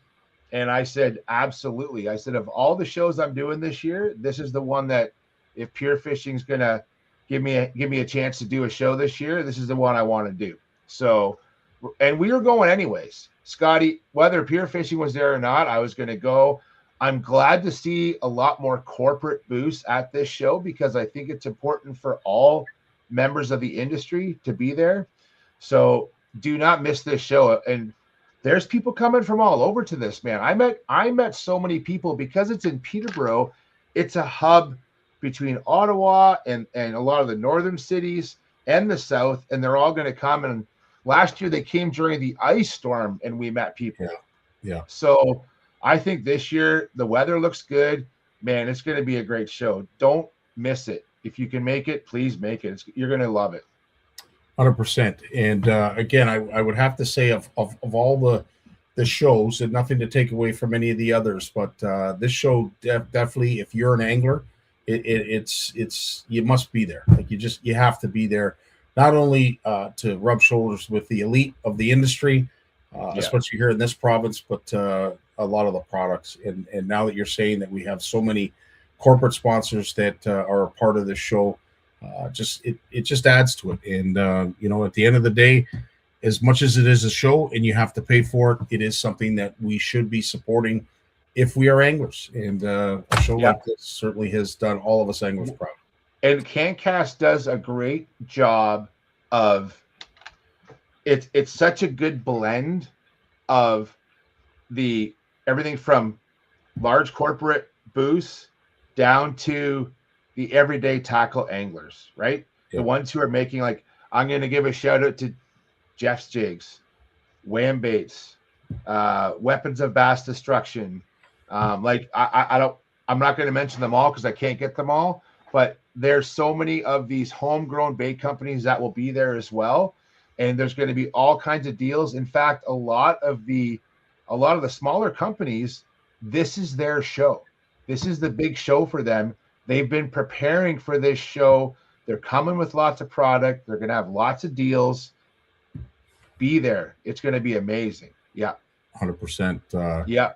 and I said, absolutely. I said, of all the shows I'm doing this year, this is the one that, if Pure Fishing's going to give me a chance to do a show this year, this is the one I want to do. So, and we were going anyways. Scotty, whether Pure Fishing was there or not, I was going to go. I'm glad to see a lot more corporate booths at this show, because I think it's important for all members of the industry to be there. So do not miss this show. And there's people coming from all over to this, man. I met so many people because it's in Peterborough. It's a hub between Ottawa and a lot of the northern cities and the south, and they're all going to come. And last year they came during the ice storm, and we met people. Yeah. So I think this year the weather looks good, man. It's going to be a great show. Don't miss it. If you can make it, please make it. You're going to love it. 100%. And again, I would have to say of all the shows, and nothing to take away from any of the others, but this show definitely, if you're an angler, it's you must be there. Like you have to be there, not only to rub shoulders with the elite of the industry, especially here in this province, but a lot of the products. And now that you're saying that we have so many corporate sponsors that are a part of this show, it just adds to it. And at the end of the day, as much as it is a show and you have to pay for it, it is something that we should be supporting if we are anglers. And a show like this certainly has done all of us anglers proud. And CanCast does a great job of it's such a good blend of the everything from large corporate booths down to the everyday tackle anglers, right? The ones who are making, like, I'm going to give a shout out to Jeff's Jigs, Wham Baits, Weapons of Bass Destruction. I'm not going to mention them all because I can't get them all, but there's so many of these homegrown bait companies that will be there as well. And there's going to be all kinds of deals. In fact, a lot of the smaller companies, this is their show. This is the big show for them. They've been preparing for this show. They're coming with lots of product. They're going to have lots of deals. Be there. It's going to be amazing. Yeah. 100%. Yeah.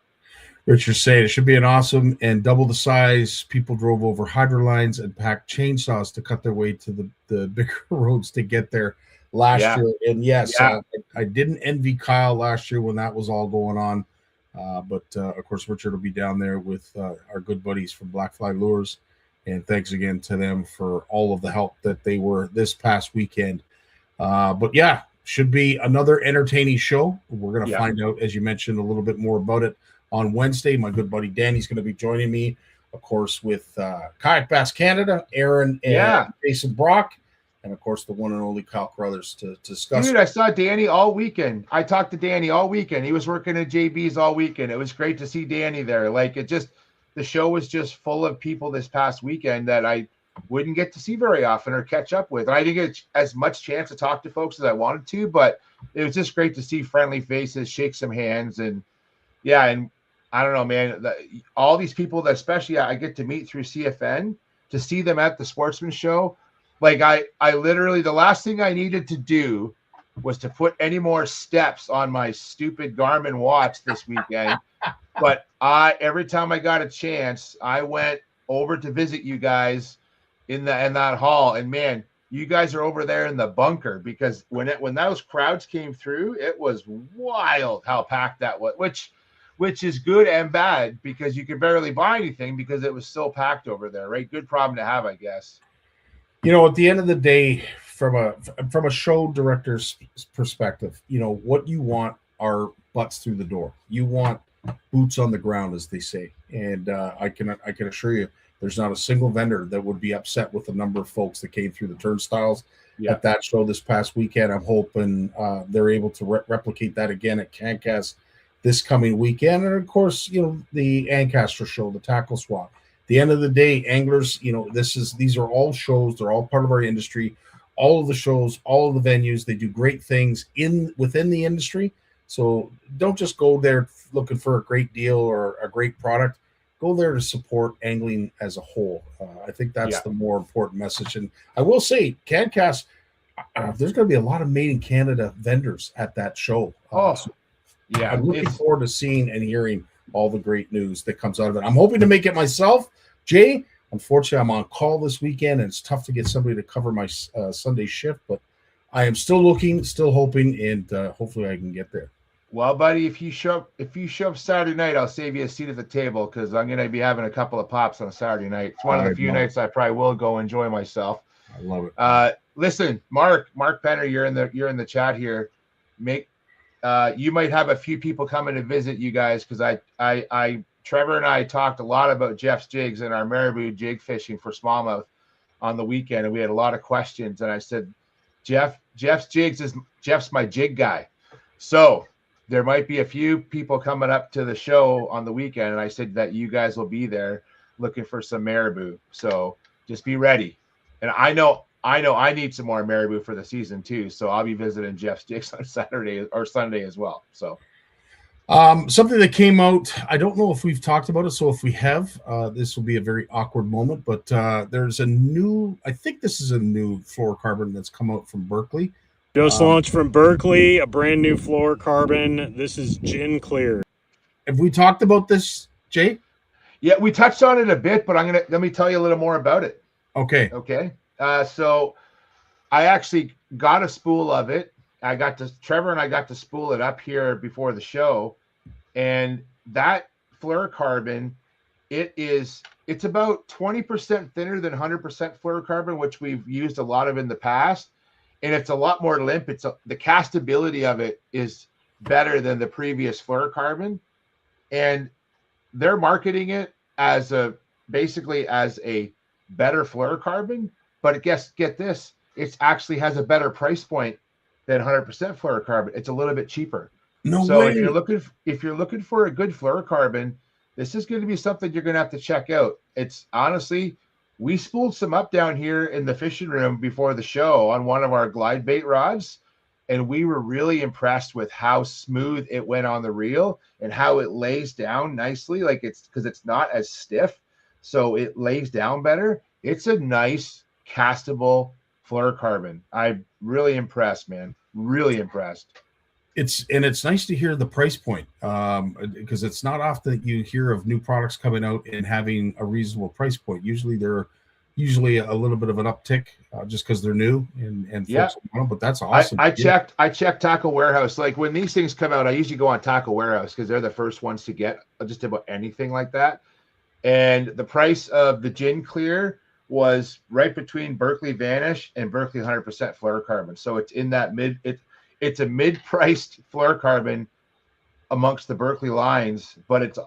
Richard's saying it should be an awesome and double the size. People drove over hydro lines and packed chainsaws to cut their way to the bigger roads to get there last year. And yes, I didn't envy Kyle last year when that was all going on. But of course, Richard will be down there with our good buddies from Blackfly Lures. And thanks again to them for all of the help that they were this past weekend. But yeah, should be another entertaining show. We're going to find out, as you mentioned, a little bit more about it on Wednesday. My good buddy Danny's going to be joining me, of course, with Kayak Bass Canada, Aaron and Jason Brock, and of course the one and only Kyle Carruthers to discuss. Dude, I saw Danny all weekend. I talked to Danny all weekend. He was working at JB's all weekend. It was great to see Danny there. Like, the show was just full of people this past weekend that I wouldn't get to see very often or catch up with. And I didn't get as much chance to talk to folks as I wanted to, but it was just great to see friendly faces, shake some hands, and and I don't know, man, all these people that especially I get to meet through CFN, to see them at the Sportsman Show. Like, I literally, the last thing I needed to do was to put any more steps on my stupid Garmin watch this weekend. But every time I got a chance, I went over to visit you guys in that hall. And man, you guys are over there in the bunker, because when those crowds came through, it was wild how packed that was, which is good and bad, because you could barely buy anything because it was so packed over there, right? Good problem to have, I guess. At the end of the day, from a show director's perspective, what you want are butts through the door. You want boots on the ground, as they say. And I can assure you, there's not a single vendor that would be upset with the number of folks that came through the turnstiles at that show this past weekend. I'm hoping they're able to replicate that again at CanCast this coming weekend. And of course, the Ancaster show, the tackle swap. At the end of the day, anglers, these are all shows. They're all part of our industry. All of the shows, all of the venues, they do great things within the industry. So don't just go there looking for a great deal or a great product. Go there to support angling as a whole. I think that's the more important message. And I will say, CanCast, there's going to be a lot of made in Canada vendors at that show. I'm looking forward to seeing and hearing all the great news that comes out of it. I'm hoping to make it myself, Jay. Unfortunately, I'm on call this weekend, and it's tough to get somebody to cover my Sunday shift. But I am still looking, still hoping, and hopefully I can get there. Well, buddy, if you show up Saturday night, I'll save you a seat at the table, because I'm going to be having a couple of pops on a Saturday night. It's one of the few nights I probably will go enjoy myself. I love it. Listen, Mark Penner, you're in the chat here. make you might have a few people coming to visit you guys, because I Trevor and I talked a lot about Jeff's jigs and our marabou jig fishing for smallmouth on the weekend, and we had a lot of questions. And I said, Jeff's my jig guy. So there might be a few people coming up to the show on the weekend, and I said that you guys will be there looking for some marabou. So just be ready. And I know I need some more marabou for the season too. So I'll be visiting Jeff's jigs on Saturday or Sunday as well. So something that came out, I don't know if we've talked about it. So if we have, this will be a very awkward moment, but there's I think this is a new fluorocarbon that's come out from Berkeley. Just launched from Berkeley, a brand new fluorocarbon. This is Gin Clear. Have we talked about this, Jay? Yeah, we touched on it a bit, but let me tell you a little more about it. Okay. So I actually got a spool of it. Trevor and I got to spool it up here before the show, and that fluorocarbon, it's about 20% thinner than 100% fluorocarbon, which we've used a lot of in the past, and it's a lot more limp. The castability of it is better than the previous fluorocarbon, and they're marketing it as basically as a better fluorocarbon. But get this, it actually has a better price point than 100% fluorocarbon. It's a little bit cheaper. No way. If you're looking for a good fluorocarbon, this is going to be something you're going to have to check out. It's honestly, we spooled some up down here in the fishing room before the show on one of our glide bait rods, and we were really impressed with how smooth it went on the reel and how it lays down nicely. Like because it's not as stiff, so it lays down better. It's a nice castable fluorocarbon. I'm really impressed, man. Really impressed. It's nice to hear the price point, because it's not often that you hear of new products coming out and having a reasonable price point. Usually they're a little bit of an uptick, just because they're new and Yeah. folks want them, but that's awesome. I checked Taco Warehouse. Like when these things come out, I usually go on Taco Warehouse because they're the first ones to get just about anything like that. And the price of the Gin Clear was right between Berkeley Vanish and Berkeley 100% fluorocarbon. So it's in that it's a mid-priced fluorocarbon amongst the Berkeley lines, but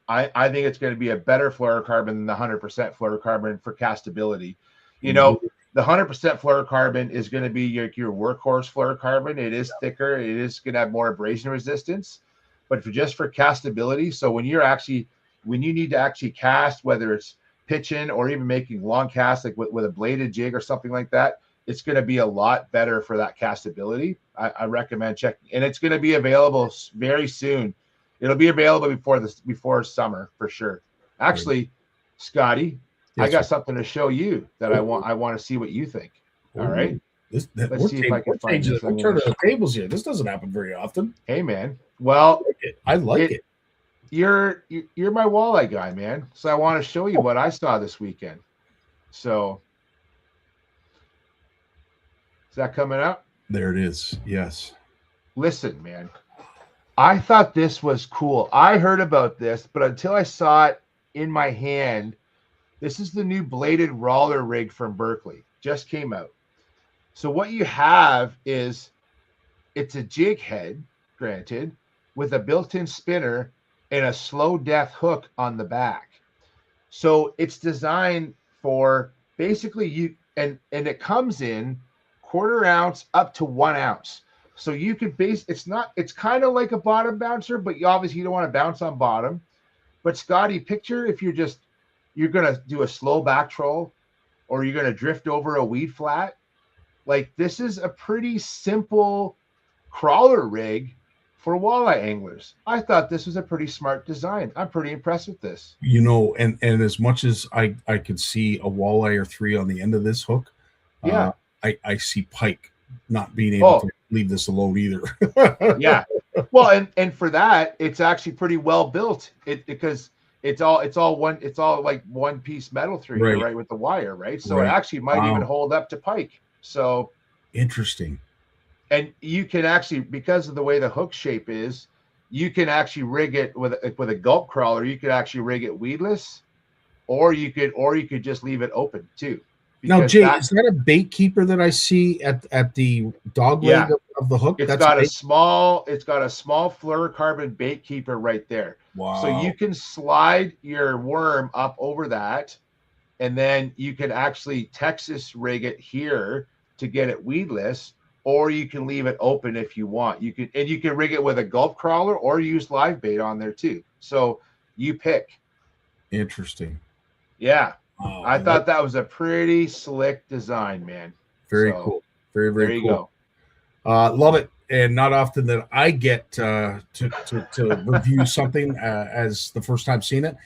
I think it's going to be a better fluorocarbon than the 100% fluorocarbon for castability. You know, the 100% fluorocarbon is going to be your workhorse fluorocarbon. It is thicker. It is going to have more abrasion resistance, but just for castability. So when you need to actually cast, whether it's pitching or even making long casts, like with a bladed jig or something like that, it's going to be a lot better for that castability. I recommend checking, and it's going to be available very soon. It'll be available before summer for sure. Actually, Scotty, I got something to show you that I want to see what you think. All right. Let's see if I can find this. We're turning the tables here. This doesn't happen very often. Hey, man. Well, I like it. You're my walleye guy, man. So I want to show you what I saw this weekend. So is that coming up? There it is. Yes. Listen, man. I thought this was cool. I heard about this, but until I saw it in my hand, this is the new bladed roller rig from Berkeley. Just came out. So what you have is it's a jig head, granted, with a built-in spinner and a slow death hook on the back. So it's designed for basically and it comes in 1/4 ounce up to 1 ounce. So you could it's kind of like a bottom bouncer, but you obviously don't want to bounce on bottom. But Scotty, picture if you're going to do a slow back troll, or you're going to drift over a weed flat. Like, this is a pretty simple crawler rig for walleye anglers. I thought this was a pretty smart design. I'm pretty impressed with this. You know, and as much as I could see a walleye or 3 on the end of this hook, yeah, I see pike not being able to leave this alone either. Yeah. Well, and for that, it's actually pretty well built. Because it's all like one piece metal through here, right, with the wire, right? So it actually might even hold up to pike. So interesting. And you can actually, because of the way the hook shape is, you can actually rig it with a gulp crawler. You could actually rig it weedless, or you could just leave it open too. Now, Jay, is that a bait keeper that I see at the dog leg of the hook. It's That's got bait? it's got a small fluorocarbon bait keeper right there. Wow. So you can slide your worm up over that, and then you can actually Texas rig it here to get it weedless, or you can leave it open if you want. You can rig it with a gulp crawler or use live bait on there too. So you pick. Interesting. Yeah. Wow. I thought that was a pretty slick design, man. Very So, cool. Very, very there you cool. go. Love it. And not often that I get to review something as the first time seeing it.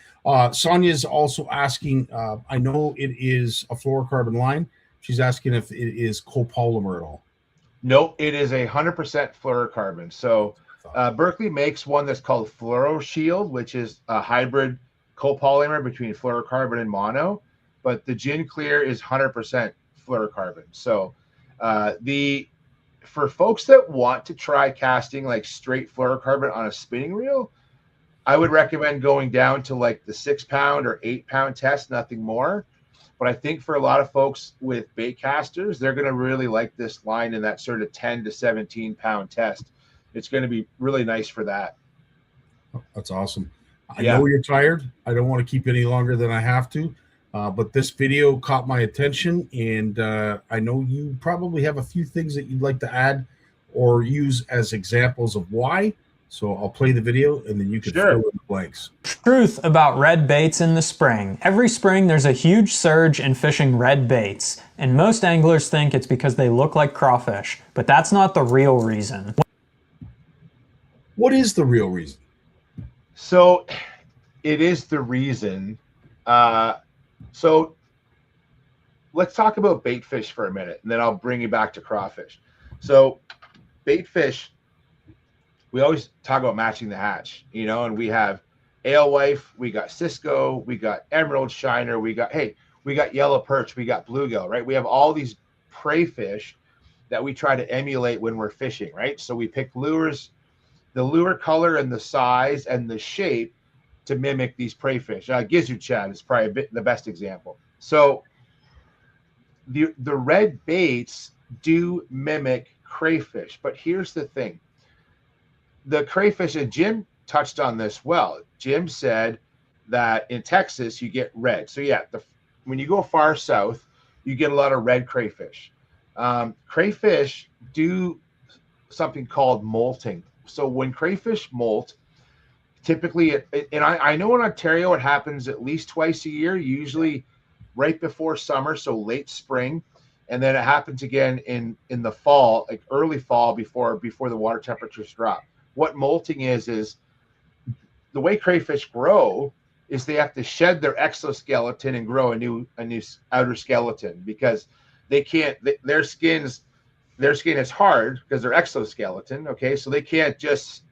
Sonia's also asking, I know it is a fluorocarbon line. She's asking if it is copolymer at all. Nope, it is 100% fluorocarbon. So Berkeley makes one that's called FluoroShield, which is a hybrid copolymer between fluorocarbon and mono. But the Gin Clear is 100% fluorocarbon. So for folks that want to try casting like straight fluorocarbon on a spinning reel, I would recommend going down to like the 6 pound or 8 pound test, nothing more. But I think for a lot of folks with bait casters, they're going to really like this line in that sort of 10 to 17 pound test. It's going to be really nice for that. That's awesome. I know you're tired. I don't want to keep any longer than I have to. But this video caught my attention, and I know you probably have a few things that you'd like to add or use as examples of why. So I'll play the video, and then you can fill in the blanks. Truth about red baits in the spring. Every spring there's a huge surge in fishing red baits, and most anglers think it's because they look like crawfish, but that's not the real reason. What is the real reason? So it is the reason. So let's talk about bait fish for a minute, and then I'll bring you back to crawfish. So bait fish, we always talk about matching the hatch, and we have alewife, we got Cisco, we got emerald shiner, we got yellow perch, we got bluegill, right? We have all these prey fish that we try to emulate when we're fishing, right? So we pick lures, the lure color and the size and the shape to mimic these prey fish. Gizzard shad is probably the best example. So the red baits do mimic crayfish, but here's the thing. The crayfish, and Jim touched on this well. Jim said that in Texas you get red. So yeah, when you go far south, you get a lot of red crayfish. Crayfish do something called molting. So when crayfish molt, typically, and I know in Ontario it happens at least twice a year, usually right before summer, so late spring, and then it happens again in the fall, like early fall, before the water temperatures drop. What molting is the way crayfish grow is they have to shed their exoskeleton and grow a new outer skeleton, because they can't, their skin is hard because they're exoskeleton. Okay, so they can't just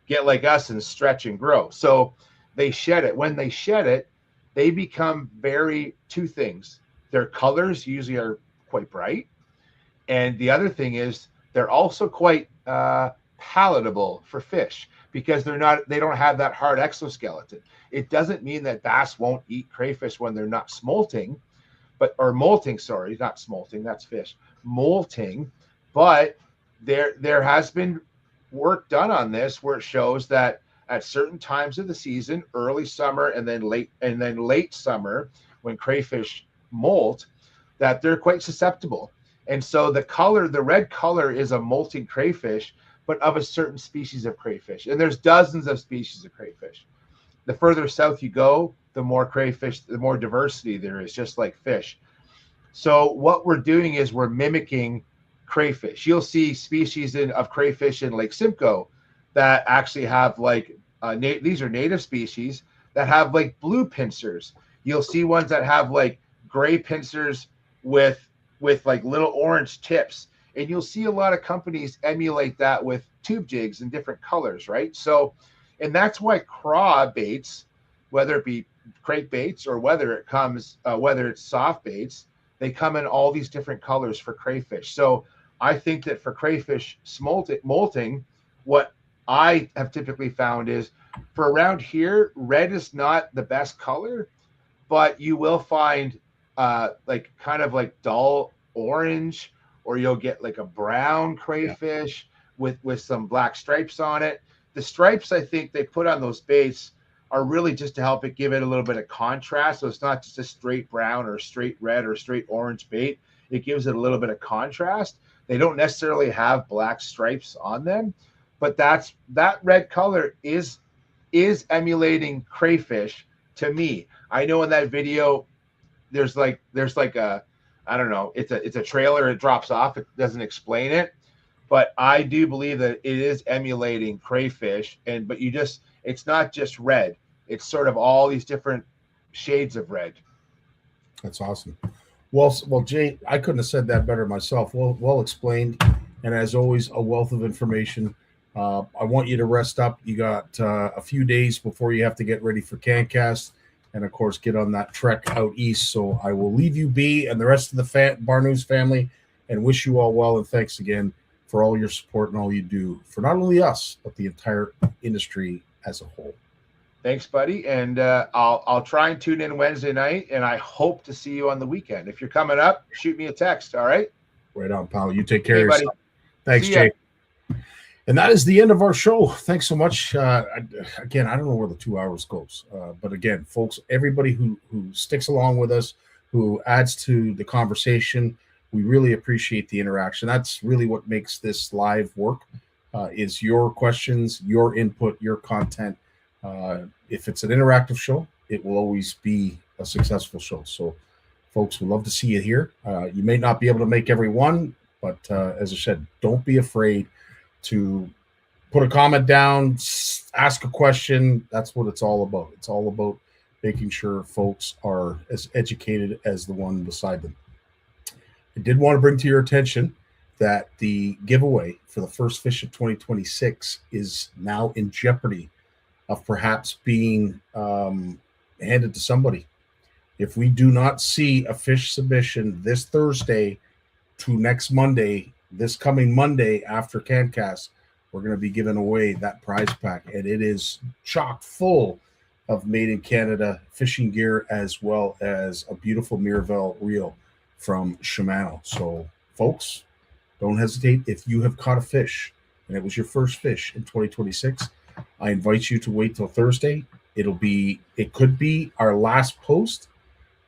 get like us and stretch and grow. So they shed it. When they shed it, they become two things. Their colors usually are quite bright, and the other thing is they're also quite palatable for fish, because they don't have that hard exoskeleton. It doesn't mean that bass won't eat crayfish when they're not molting, not smolting, that's fish, molting. But there has been work done on this where it shows that at certain times of the season, early summer and then late summer, when crayfish molt, that they're quite susceptible. And so the red color is a molting crayfish, but of a certain species of crayfish. And there's dozens of species of crayfish. The further south you go, the more crayfish, the more diversity there is, just like fish. So what we're doing is we're mimicking crayfish. You'll see species of crayfish in Lake Simcoe that actually have these are native species that have like blue pincers. You'll see ones that have like gray pincers with like little orange tips. And you'll see a lot of companies emulate that with tube jigs in different colors, right? So, and that's why craw baits, whether it be crankbaits or whether it's soft baits, they come in all these different colors for crayfish. So I think that for crayfish molting, what I have typically found is, for around here, red is not the best color, but you will find kind of like dull orange or you'll get like a brown crayfish with some black stripes on it. The stripes I think they put on those baits are really just to help it give it a little bit of contrast. So it's not just a straight brown or straight red or straight orange bait. It gives it a little bit of contrast. They don't necessarily have black stripes on them, but that red color is emulating crayfish to me. I know in that video there's like a, I don't know, it's a trailer, it drops off, it doesn't explain it, but I do believe that it is emulating crayfish. But it's not just red, it's sort of all these different shades of red. That's awesome. Well, Jay, I couldn't have said that better myself. Well explained, and as always, a wealth of information. I want you to rest up. You got a few days before you have to get ready for CanCast, and of course, get on that trek out east. So I will leave you be and the rest of the Barnucz family, and wish you all well. And thanks again for all your support and all you do for not only us, but the entire industry as a whole. Thanks, buddy. And I'll try and tune in Wednesday night, and I hope to see you on the weekend. If you're coming up, shoot me a text. All right. Right on, pal. You take care of buddy. yourself. Thanks, See ya. Jay. And that is the end of our show. Thanks so much. Again, I don't know where the 2 hours goes, but again, folks, everybody who sticks along with us, who adds to the conversation, we really appreciate the interaction. That's really what makes this live work, is your questions, your input, your content. If it's an interactive show, it will always be a successful show. So, folks, we love to see you here. You may not be able to make every one, but as I said, don't be afraid to put a comment down, ask a question. That's what it's all about. It's all about making sure folks are as educated as the one beside them. I did want to bring to your attention that the giveaway for the first fish of 2026 is now in jeopardy of perhaps being handed to somebody. If we do not see a fish submission this Thursday to next Monday, this coming Monday after CanCast, we're going to be giving away that prize pack, and it is chock full of made in Canada fishing gear, as well as a beautiful Mirabelle reel from Shimano. So, folks, don't hesitate. If you have caught a fish and it was your first fish in 2026, I invite you to wait till Thursday. It could be our last post.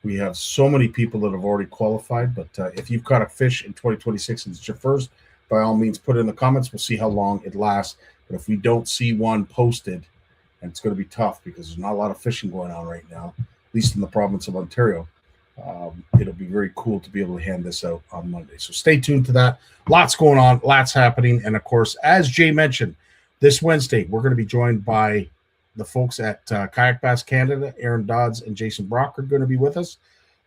We have so many people that have already qualified, but if you've caught a fish in 2026 and it's your first, by all means, put it in the comments. We'll see how long it lasts. But if we don't see one posted, and it's going to be tough because there's not a lot of fishing going on right now, at least in the province of Ontario, it'll be very cool to be able to hand this out on Monday. So stay tuned to that. Lots going on, lots happening. And of course, as Jay mentioned, this Wednesday, we're going to be joined by the folks at Kayak Bass Canada. Aaron Dodds and Jason Brock are going to be with us.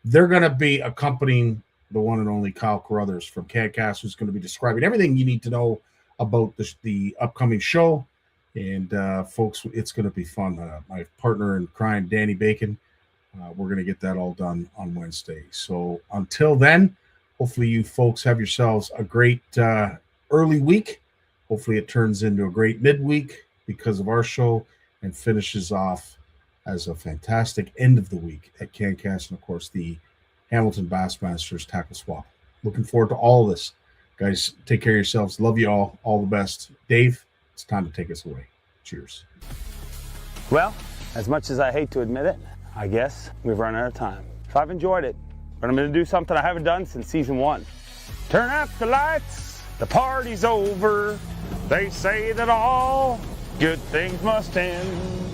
They're going to be accompanying the one and only Kyle Carruthers from CanCast, who's going to be describing everything you need to know about the upcoming show. And folks, it's going to be fun. My partner in crime, Danny Bacon, we're going to get that all done on Wednesday. So until then, hopefully you folks have yourselves a great early week. Hopefully it turns into a great midweek because of our show, and finishes off as a fantastic end of the week at CanCast, and of course the Hamilton Bassmasters Tackle Swap. Looking forward to all of this. Guys, take care of yourselves. Love you all. All the best. Dave, it's time to take us away. Cheers. Well, as much as I hate to admit it, I guess we've run out of time. So I've enjoyed it, but I'm going to do something I haven't done since season 1. Turn out the lights, the party's over. They say that all good things must end.